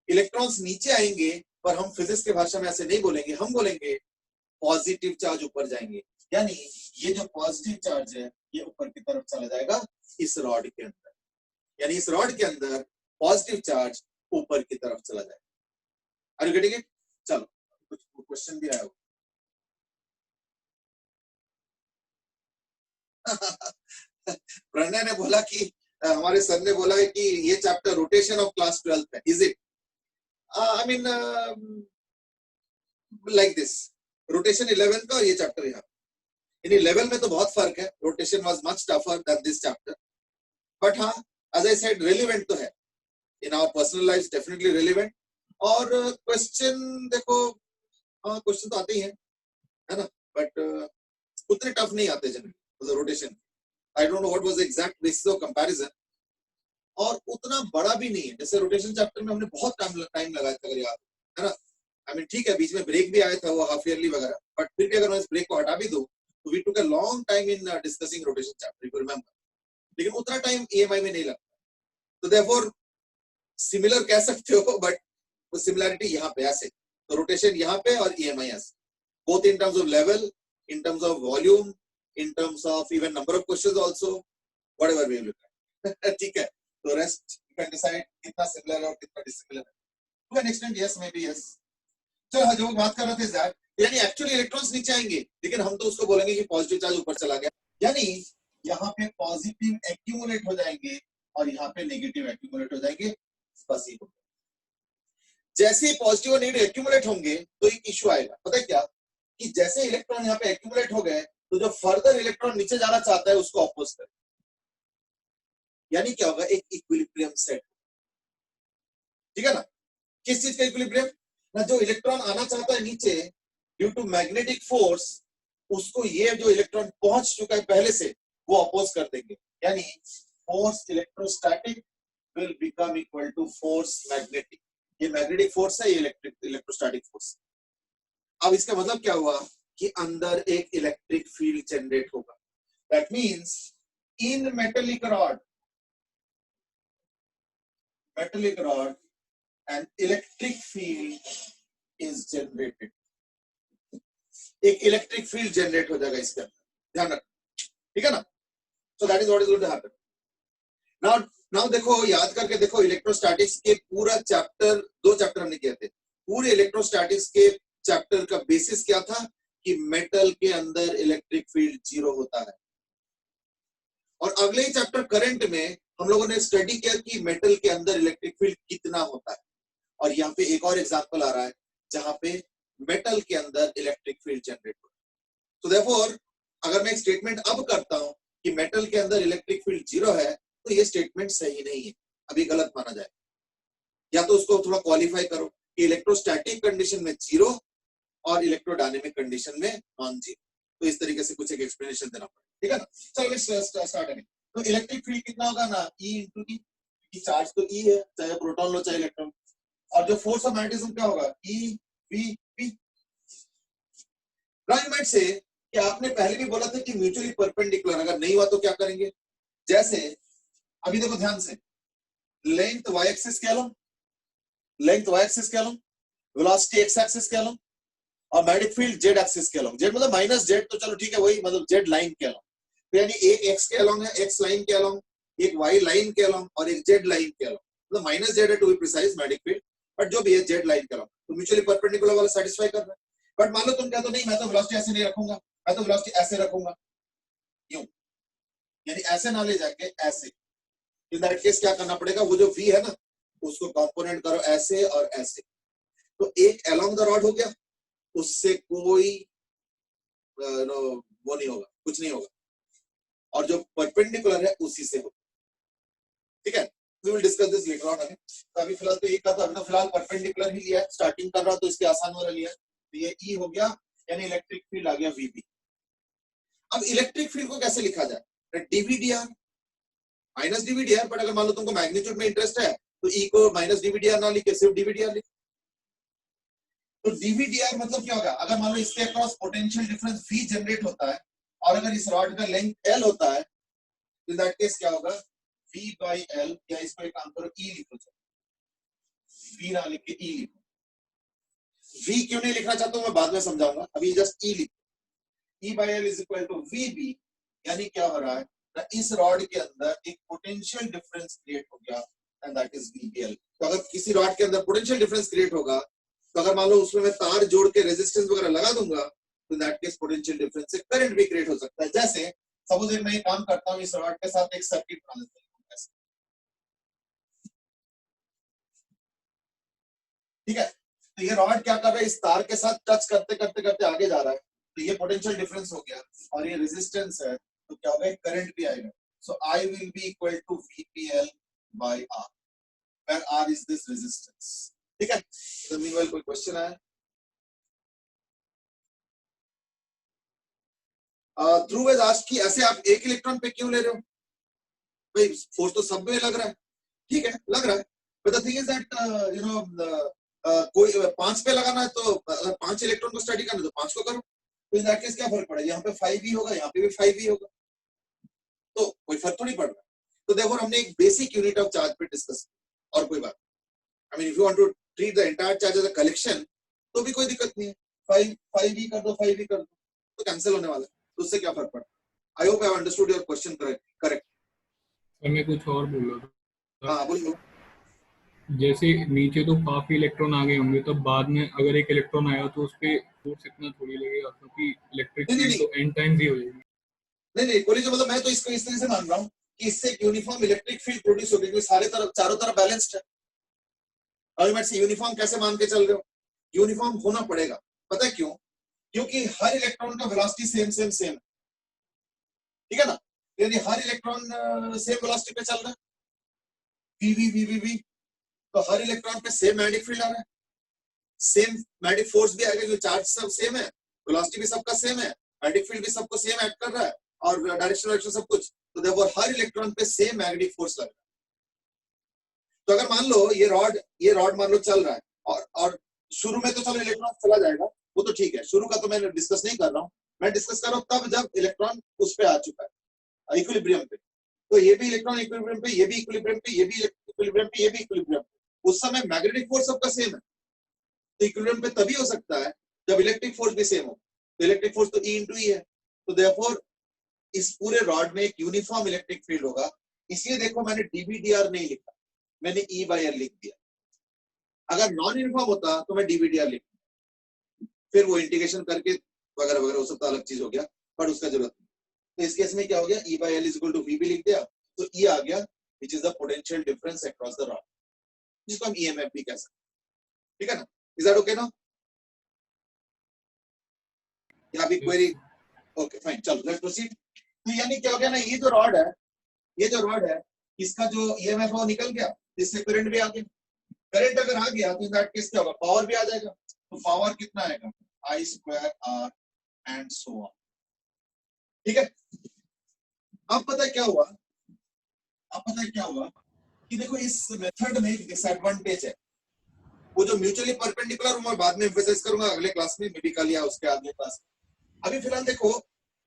इलेक्ट्रॉन्स नीचे आएंगे पर हम फिजिक्स के भाषा में ऐसे नहीं बोलेंगे, हम बोलेंगे पॉजिटिव चार्ज ऊपर जाएंगे, यानी ये जो पॉजिटिव चार्ज है ये ऊपर की तरफ चला जाएगा इस रॉड के अंदर, यानी इस रॉड के अंदर पॉजिटिव चार्ज ऊपर की तरफ चला जाएगा। Are you getting it? चलो कुछ क्वेश्चन भी आया हो। प्रणय ने बोला कि हमारे सर ने बोला है कि ये chapter rotation of class 12th है, is it? I mean like this, rotation 11 का और ये चैप्टर यहाँ, इन लेवल में तो बहुत फर्क है, rotation was much tougher than this chapter, but हाँ एज आई सेड रेलेवेंट तो है in our personal life, definitely relevant. और क्वेश्चन देखो, हाँ क्वेश्चन तो आते ही है ना, बट उतने टफ नहीं आते generally rotation. I don't know what was the exact basis of comparison, और उतना बड़ा भी नहीं है, जैसे रोटेशन चैप्टर में हमने बहुत टाइम लगाया था, अगर याद है ना। आई मीन ठीक है, बीच में ब्रेक भी आया था वो हाफ ईयरली वगैरह, बट फिर भी अगर मैं इस ब्रेक को हटा भी दूं तो we took a long time in discussing rotation chapter, you remember, लेकिन उतना टाइम ईएमआई में नहीं लगता, तो देयरफॉर सिमिलर कह सकते हो, बट वो सिमिलरिटी यहाँ पे ऐसे, तो रोटेशन यहाँ पे और ईएमआई ऐसे, both in terms of level, in terms of volume, in terms of even number of questions also, whatever we look at. ठीक है, तो rest you can decide कितना similar और कितना dissimilar है, to an extent yes, maybe yes। चलो जो बात कर रहे थे ज़ाक, यानी एक्चुअली इलेक्ट्रॉन्स नीचे आएंगे, लेकिन हम तो उसको बोलेंगे कि पॉजिटिव चार्ज ऊपर चला गया, यानी यहाँ पे पॉजिटिव एक्यूमुलेट हो जाएंगे और यहाँ पे नेगेटिव एक्यूमुलेट हो जाएंगे, बस ये होगा। जैसे ही पॉजिटिव और नेगेटिव एक्यूमुलेट होंगे तो एक इश्यू आएगा, पता है क्या, कि जैसे इलेक्ट्रॉन यहाँ पे एक्यूमुलेट हो गए तो जो फर्दर इलेक्ट्रॉन नीचे जाना चाहता है उसको अपोज करें, यानी क्या होगा, एक इक्विलिब्रियम सेट, ठीक है ना। किस चीज का इक्विलिब्रियम ना, जो इलेक्ट्रॉन आना चाहता है नीचे ड्यू टू मैग्नेटिक फोर्स, उसको ये जो इलेक्ट्रॉन पहुंच चुका है पहले से वो अपोज कर देंगे, यानी force electrostatic will become equal to force magnetic. ये मैग्नेटिक फोर्स है, ये इलेक्ट्रोस्टैटिक फोर्स। अब इसका मतलब क्या हुआ कि अंदर एक इलेक्ट्रिक फील्ड जनरेट होगा, that means in metallic rod an electric field is generated, एक इलेक्ट्रिक फील्ड जनरेट हो जाएगा इसके अंदर, ध्यान रखना, ठीक है ना। So that is what is going to happen. Now देखो, याद करके देखो, इलेक्ट्रोस्टैटिक्स के पूरा चैप्टर, 2 चैप्टर हमने किए थे, पूरे इलेक्ट्रोस्टैटिक्स के चैप्टर का बेसिस क्या था कि मेटल के अंदर इलेक्ट्रिक फील्ड 0 होता है, और अगले ही चैप्टर करंट में हम लोगों ने स्टडी किया कि मेटल के अंदर इलेक्ट्रिक फील्ड कितना होता है, और यहाँ पे एक और एग्जांपल आ रहा है जहां पे मेटल के अंदर इलेक्ट्रिक फील्ड जनरेट होता है। तो देयरफॉर अगर मैं एक स्टेटमेंट अब करता हूं कि मेटल के अंदर इलेक्ट्रिक फील्ड 0 है, तो ये स्टेटमेंट सही नहीं है, अभी गलत माना जाए, या तो उसको थोड़ा क्वालिफाई करो कि इलेक्ट्रोस्टैटिक कंडीशन में 0 और इलेक्ट्रोडायनेमिक कंडीशन में नॉन 0, तो इस तरीके से कुछ एक एक्सप्लेनेशन देना पड़ेगा, ठीक है ना। चलो लेट्स स्टार्ट अगेन। तो इलेक्ट्रिक फील्ड कितना होगा ना, E into D, कि चार्ज तो E है, चाहे प्रोटॉन लो चाहे इलेक्ट्रॉन, और जो फोर्स ऑफ मैग्नेटिज्म क्या होगा, E V P। Right might say कि आपने पहले भी बोला था कि म्यूचुअली परपेंडिकुलर, अगर नहीं हुआ तो क्या करेंगे, जैसे अभी देखो ध्यान से, लेंथ y एक्सिस कह लो, लेंथ y एक्सिस कह लो, वेलोसिटी x एक्सिस कह लो, और मैग्नेटिक फील्ड z एक्सिस कह लो, z मतलब माइनस z, तो चलो ठीक है वही, मतलब z लाइन कह लो, तो यानी एक x के अलोंग है, x लाइन के अलोंग, एक y लाइन के अलोंग और एक z लाइन के अलोंग, मतलब माइनस z है to be precise magnetic field, but जो भी है z लाइन के अलोंग, तो म्यूचुअली परपेंडिकुलर वाला सेटिस्फाई कर रहा है। बट मान लो तुम कहते हो नहीं, मैं तो वेलोसिटी ऐसे नहीं रखूंगा, मैं तो वेलोसिटी ऐसे रखूंगा, यूं, यानी ऐसे ना ले जाके ऐसे, इन दैट केस क्या करना पड़ेगा, वो जो v है ना उसको कंपोनेंट करो ऐसे और ऐसे, तो एक अलोंग द रॉड हो गया, उससे कोई वो नहीं होगा, कुछ नहीं होगा, और जो परपेंडिकुलर है उसी से होगा, ठीक है। we will discuss this later on again। तो अभी फिलहाल तो एक का, तो अभी तो फिलहाल परपेंडिकुलर ही लिया है, स्टार्टिंग कर रहा तो इसके आसान वाला लिया, तो ये E हो गया, यानी इलेक्ट्रिक फील्ड आ गया VB। अब इलेक्ट्रिक फील्ड को कैसे लिखा जाए, dVdr माइनस dVdr, बट अगर मान लो तुमको मैग्नीट्यूड में इंटरेस्ट है तो E को माइनस dVdr ना लिख के सिर्फ dVdr लिख। तो dVdr मतलब क्या होगा, अगर मान लो इसके across potential difference V generate होता है और अगर इस रॉड का लेंथ L होता है, तो इन दैट केस क्या होगा, V by L, या इसको एक काम करो E लिखो, V ना लिख के E लिखो। V क्यों नहीं लिखना चाहता हूं मैं बाद में समझाऊंगा, अभी जस्ट E लिखो। E by L is equal to VB, यानी क्या हो रहा है ना, इस रॉड के अंदर एक पोटेंशियल डिफरेंस क्रिएट हो गया एंड दैट इज VBL। तो अगर किसी रॉड के अंदर पोटेंशियल डिफरेंस क्रिएट होगा तो अगर मान लो उसमें मैं तार जोड़ के रेजिस्टेंस वगैरह लगा दूंगा तो दैट केस पोटेंशियल डिफरेंस से करंट भी क्रिएट हो सकता है। जैसे सपोज मैं एक काम करता हूं, इस रॉड के साथ एक सर्किट बना लेता हूं, ठीक है। तो ये रॉड क्या कर रहा है, इस तार के साथ टच करते करते करते आगे जा रहा है, तो ये पोटेंशियल डिफरेंस हो गया और ये रेजिस्टेंस है, तो क्या होगा, करंट भी आएगा। So I will be equal to VPL by R, where R is this resistance, ठीक है। तो मीनवाइल कोई क्वेश्चन है? ध्रुव हैज आस्क्ड कि ऐसे आप एक इलेक्ट्रॉन पे क्यों ले रहे हो, भाई फोर्स तो सब में लग रहा है, ठीक है लग रहा है, but the thing is that you know कोई 5 पे लगाना है तो अगर 5 इलेक्ट्रॉन को स्टडी करना है तो 5 को करो, तो इन दैट केस क्या फर्क पड़ेगा, यहाँ पे 5 ही होगा, यहाँ पे भी 5 ही होगा, तो कोई फर्क तो नहीं पड़ रहा। तो देखो हमने एक बेसिक यूनिट ऑफ चार्ज पे डिस्कस, और कोई बात, I mean if you want to treat the entire charge as a collection तो भी कोई दिक्कत नहीं है, 5 ही कर दो, 5 ही कर दो, तो कैंसिल होने वाला है, तो उससे क्या फर्क पड़ता है। I hope I have understood your question correct. Sir मैं कुछ और बोल रहा था। हाँ बोलो। जैसे नीचे तो काफी इलेक्ट्रॉन आ गए होंगे, तो बाद में अगर एक इलेक्ट्रॉन आया तो उस पे फोर्स इतना थोड़ी लगेगा, क्योंकि इलेक्ट्रिक फील्ड तो n टाइम्स ही हो जाएगी। नहीं कोई मतलब मैं तो इसको इस तरह से मान रहा हूँ कि इससे यूनिफॉर्म इलेक्ट्रिक फील्ड प्रोड्यूस होगी, क्योंकि सारे तरफ चारों तरफ बैलेंस्ड है। अल्टीमेट से यूनिफॉर्म कैसे मान के चल रहे हो, यूनिफॉर्म होना पड़ेगा, पता है क्यों, क्योंकि हर इलेक्ट्रॉन का वेलोसिटी सेम है, ठीक है ना, यानी हर इलेक्ट्रॉन सेम वेलोसिटी पे चल रहा है, वी, तो हर इलेक्ट्रॉन पे सेम मैग्नेटिक फील्ड आ रहा है, सेम मैग्नेटिक फोर्स भी आएगा, क्योंकि चार्ज सब सेम है, वेलोसिटी भी सबका सेम है, मैग्नेटिक फील्ड भी सबको सेम एक्ट कर रहा है, और डायरेक्शन सब कुछ, तो देखो हर इलेक्ट्रॉन पे सेम मैग्नेटिक फोर्स लग रहा है। तो अगर मान लो ये रॉड मान लो चल रहा है, और शुरू में तो चलो इलेक्ट्रॉन चला जाएगा, वो तो ठीक है, शुरू का तो मैं डिस्कस नहीं कर रहा हूँ, मैं डिस्कस कर रहा हूँ तब जब इलेक्ट्रॉन उस पे आ चुका है इक्विलिब्रियम पे, तो ये भी इलेक्ट्रॉन इक्विलिब्रियम पे, ये भी इक्विलिब्रियम पे, ये भी इक्विलिब्रियम पे, ये भी इक्विलिब्रियम पे, उस समय मैग्नेटिक फोर्स सबका सेम है, तो इक्विलिब्रियम पे तभी हो सकता है जब इलेक्ट्रिक फोर्स भी सेम हो, तो इलेक्ट्रिक फोर्स तो E into E है, तो देयरफॉर इस पूरे रॉड में एक यूनिफॉर्म इलेक्ट्रिक फील्ड होगा। इसलिए देखो मैंने dVdr नहीं लिखा, मैंने E by L लिख दिया। अगर नॉन यूनिफॉर्म होता तो मैं dVdr लिखता, फिर वो इंटीग्रेशन करके वगैरह वगैरह वो सब तो अलग चीज हो गया, पर उसका जरूरत नहीं। तो इस केस में क्या हो गया, E by L is equal to VB लिख दिया, तो E आ गया which is the potential difference across the rod, जिसको हम EMF भी कह सकते हैं, ठीक है ना। Is that okay now? या भी क्वेरी? ओके फाइन, चलो लेट्स प्रोसीड। तो यानी क्या हो गया ना, ये जो रॉड है इसका जो EMF है वो निकल गया, इससे करंट भी आ गया, करंट अगर आ गया तो इन दैट केस क्या होगा, पावर भी आ जाएगा, तो पावर कितना आएगा, I square R and so on, ठीक है। अब पता है क्या हुआ, कि देखो इस मेथड में एक डिसएडवांटेज है, वो जो म्यूचुअली परपेंडिकुलर मैं बाद में एम्फसाइज करूंगा अगले क्लास में, मे बी कल या उसके अगले क्लास में। अभी फिलहाल देखो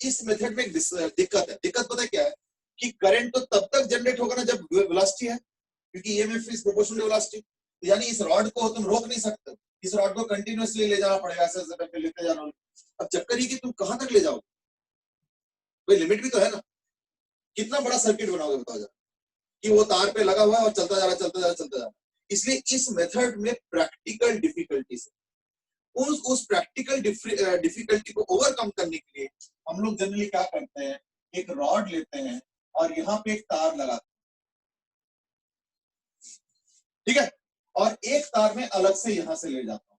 इस मेथड में एक दिक्कत पता है क्या है, कि करंट तो तब तक जनरेट होगा ना जब वेलोसिटी है, क्योंकि EMF is proportional to velocity, यानी इस रॉड को तुम रोक नहीं सकते, इस रॉड को कंटिन्यूअसली ले जाना पड़ेगा, ऐसे ऐसे करके लेते जाना। अब चक्कर ये कि तुम कहां तक ले जाओगे, कोई लिमिट भी तो है ना, कितना बड़ा सर्किट बनाओगे बताओ जरा, कि वो तार पे लगा हुआ है और चलता जा रहा है। इसलिए इस मेथड में प्रैक्टिकल डिफिकल्टीज, उस प्रैक्टिकल डिफिकल्टी को ओवरकम करने के लिए हम लोग जनरली क्या करते हैं, एक रॉड लेते हैं और यहाँ पे एक तार लगाते हैं, ठीक है, और एक तार में अलग से यहां से ले जाता हूं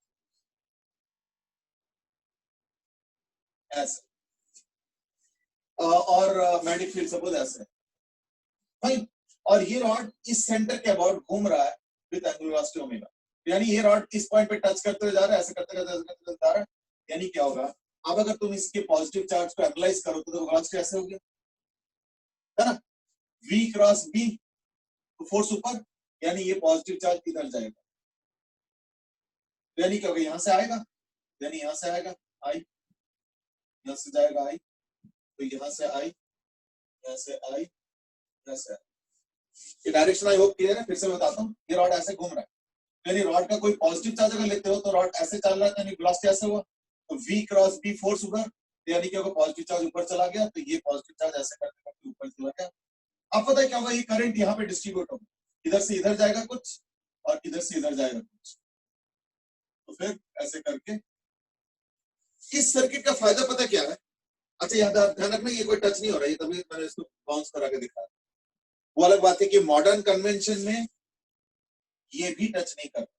ऐसे, और मैग्नेटिक फील्ड सपोज ऐसे, फाइन, और ये रॉड इस सेंटर के अबाउट घूम रहा है विद एंगुलर वेलोसिटी ओमेगा, यानी ये रॉड इस पॉइंट पे टच करते हुए जा रहा है, ऐसे करते जा रहा है, यानी क्या होगा, अब अगर तुम इसके पॉजिटिव चार्ज को एनालाइज करो तो वेलोसिटी कैसे होगी, है ना, V क्रॉस B, तो फोर्स ऊपर, यानी ये पॉजिटिव चार्ज इधर जाएगा, यानी क्या होगा, यहां से आएगा, यानी यहां से आएगा I, यहां से जाएगा I, तो यहां से I, यहां से I, यहां से I, ये डायरेक्शन आई होप क्लियर है। फिर से बताता हूँ, ये रॉड ऐसे घूम रहा है, यानी रॉड का कोई पॉजिटिव चार्ज अगर लेते हो तो रॉड ऐसे चल रहा है, यानी वेलोसिटी ऐसे हुआ, तो V क्रॉस B फोर्स होगा, यानी कि अगर पॉजिटिव चार्ज ऊपर चला गया तो ये पॉजिटिव चार्ज ऐसे करते करते ऊपर चला गया। अब पता है क्या होगा, ये करंट यहाँ पे डिस्ट्रीब्यूट होगा, इधर से इधर जाएगा कुछ और इधर से इधर जाएगा कुछ, तो फिर ऐसे करके इस सर्किट का फायदा पता क्या है। अच्छा यहाँ ध्यान रखना, ये कोई टच नहीं हो रहा है, तभी मैंने इसको बाउंस करा के दिखाया। वो अलग बात है कि मॉडर्न कन्वेंशन में ये भी टच नहीं करता,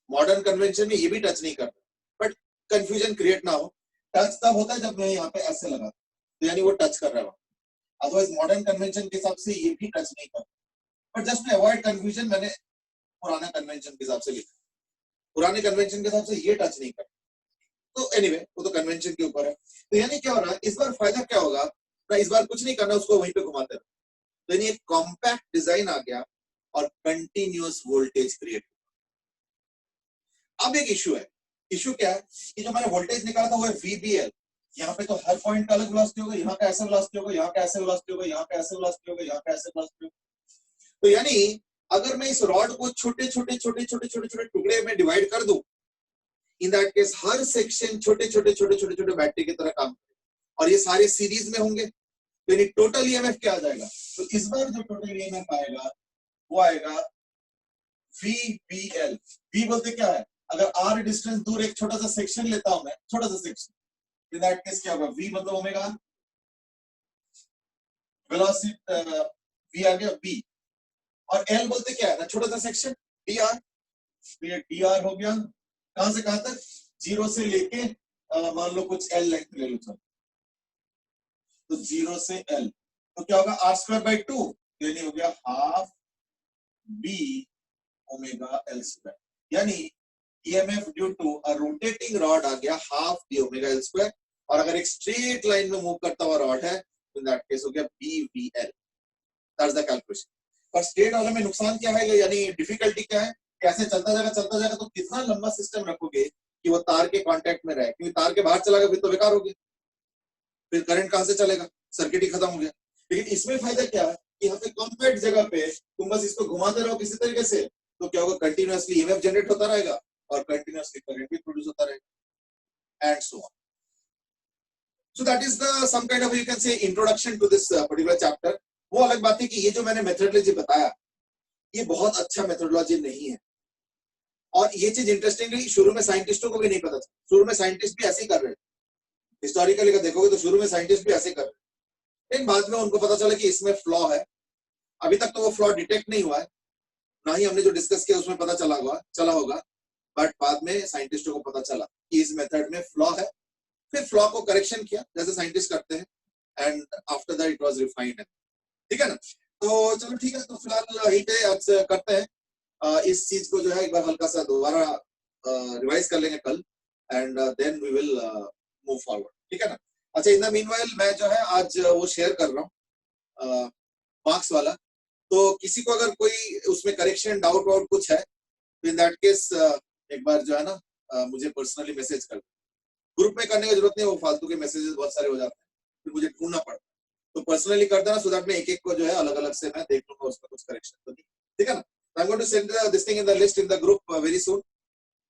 मॉडर्न कन्वेंशन में ये भी टच नहीं करता, बट कंफ्यूजन क्रिएट ना हो, टच तब होता है जब मैं यहाँ पे ऐसे लगा तो यानी वो टच कर रहा है, अदरवाइज मॉडर्न कन्वेंशन के हिसाब से ये भी टच नहीं करता। But just to avoid confusion मैंने पुराना कन्वेंशन के हिसाब से लिखा, पुराने कन्वेंशन के हिसाब से ये टच नहीं करता। तो एनीवे वो तो कन्वेंशन के ऊपर है। तो यानी क्या हो रहा है, इस बार फायदा क्या होगा ना, इस बार कुछ नहीं करना, उसको वहीं पे घुमाते रहो, तो यानी एक कॉम्पैक्ट डिजाइन आ गया और कंटिन्यूअस वोल्टेज क्रिएट। अब एक इशू है, इशू क्या है कि जो मैंने वोल्टेज निकाला था वो है VBL, यहाँ पे तो हर पॉइंट का अलग वेलोसिटी होगा, यहाँ का ऐसे वेलोसिटी होगा, यहाँ का ऐसे वेलोसिटी होगा, यहाँ का ऐसे वेलोसिटी होगा, यहाँ का ऐसे वेलोसिटी होगा। तो यानी अगर मैं इस रॉड को छोटे छोटे छोटे छोटे छोटे छोटे टुकड़े में डिवाइड कर दूं, इन दैट केस हर सेक्शन छोटे छोटे छोटे छोटे छोटे बैटरी की तरह काम करेगा और ये सारे सीरीज में होंगे, तो यानी टोटल ईएमएफ क्या आ जाएगा। तो इस बार जो टोटल ईएमएफ आएगा वो आएगा VBL। V बोलते क्या है, अगर R डिस्टेंस दूर एक छोटा सा सेक्शन लेता हूं मैं, छोटा सा सेक्शन, इन दैट केस क्या होगा, V मतलब ओमेगा, वेलोसिटी V आ गया B, और L बोलते क्या है ना, छोटा सा सेक्शन DR, तो ये DR हो गया, कहां से कहां तक, 0 से लेके मान लो कुछ L लेंथ ले लो, चलो तो 0 से L, तो क्या होगा R²/2, यानी हो गया हाफ B ओमेगा L², यानी EMF due to a rotating rod आ गया हाफ B ओमेगा L², और अगर एक स्ट्रेट लाइन में मूव करता हुआ रॉड है तो इन दैट केस हो गया BVL। That's the calculation. पर स्ट्रेट वाले में नुकसान क्या है, यानी डिफिकल्टी क्या है, कैसे चलता जाएगा तो कितना लंबा सिस्टम रखोगे कि वो तार के कांटेक्ट में रहे, क्योंकि तार के बाहर चला गया फिर तो बेकार हो गया, फिर करंट कहां से चलेगा, सर्किट ही खत्म हो गया। लेकिन इसमें फायदा क्या है कि यहाँ पे कॉम्पैक्ट जगह पे तुम बस इसको घुमाते रहो किसी तरीके से, तो क्या होगा, कंटिन्यूअसली ईएमएफ जनरेट होता रहेगा और कंटिन्यूअसली करंट भी प्रोड्यूस होता रहेगा, and so on. So that is the some kind of, you can say, introduction to this particular chapter। वो अलग बात है कि ये जो मैंने मेथोडोलॉजी बताया ये बहुत अच्छा मेथोडोलॉजी नहीं है, और ये चीज इंटरेस्टिंगली शुरू में साइंटिस्टों को भी नहीं पता था, शुरू में साइंटिस्ट भी ऐसे ही कर रहे थे, हिस्टोरिकली अगर देखोगे तो शुरू में साइंटिस्ट भी ऐसे कर रहे थे, लेकिन बाद में उनको पता चला कि इसमें फ्लॉ है। अभी तक तो वो फ्लॉ डिटेक्ट नहीं हुआ है, ना ही हमने जो डिस्कस किया उसमें पता चला होगा, बट बाद में साइंटिस्टों को पता चला कि इस मेथड में फ्लॉ है, फिर फ्लॉ को करेक्शन किया जैसे साइंटिस्ट करते हैं, and after that it was refined. ठीक है ना, तो चलो ठीक है, तो फिलहाल यहीं पे आज करते हैं, इस चीज को जो है एक बार हल्का सा दोबारा रिवाइज कर लेंगे कल, and then we will move forward. ठीक है ना। अच्छा, इन द मीनवाइल मैं जो है आज वो शेयर कर रहा हूँ मार्क्स वाला, तो किसी को अगर कोई उसमें करेक्शन डाउट वाउट कुछ है तो इन दैट केस एक बार जो है ना मुझे पर्सनली मैसेज कर, ग्रुप में करने की जरूरत नहीं, वो फालतू के मैसेजेस बहुत सारे हो जाते हैं, फिर मुझे ढूंढना पड़ता है, तो पर्सनली कर देना, सो दैट मैं एक एक को जो है अलग अलग से मैं देख लूंगा उसका कुछ करेक्शन तो नहीं। ठीक है ना। I am going to send this thing in the list in the group very soon,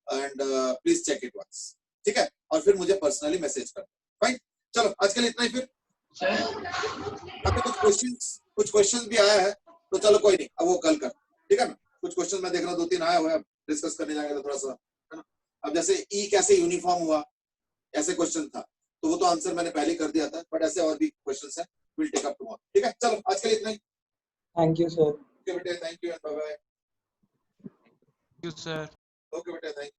and please check it once. ठीक है, और फिर मुझे पर्सनली मैसेज कर। फाइन, चलो आज के लिए इतना ही। फिर अभी कुछ क्वेश्चंस भी आया है, तो चलो कोई नहीं, अब वो कल कर। ठीक है ना, कुछ क्वेश्चन मैं देख रहा हूँ 2-3 आया हुआ है, डिस्कस करने जाएंगे तो थोड़ा सा, है ना। अब जैसे ई कैसे यूनिफॉर्म हुआ, ऐसे क्वेश्चन था, तो वो तो आंसर मैंने पहले कर दिया था, बट ऐसे और भी क्वेश्चंस हैं, विल टेक अप टुमारो। ठीक है, चलो आज के लिए इतना ही। Thank you sir. ओके बेटे, thank you and bye bye. Thank you, sir. Okay बेटे, थैंक यू।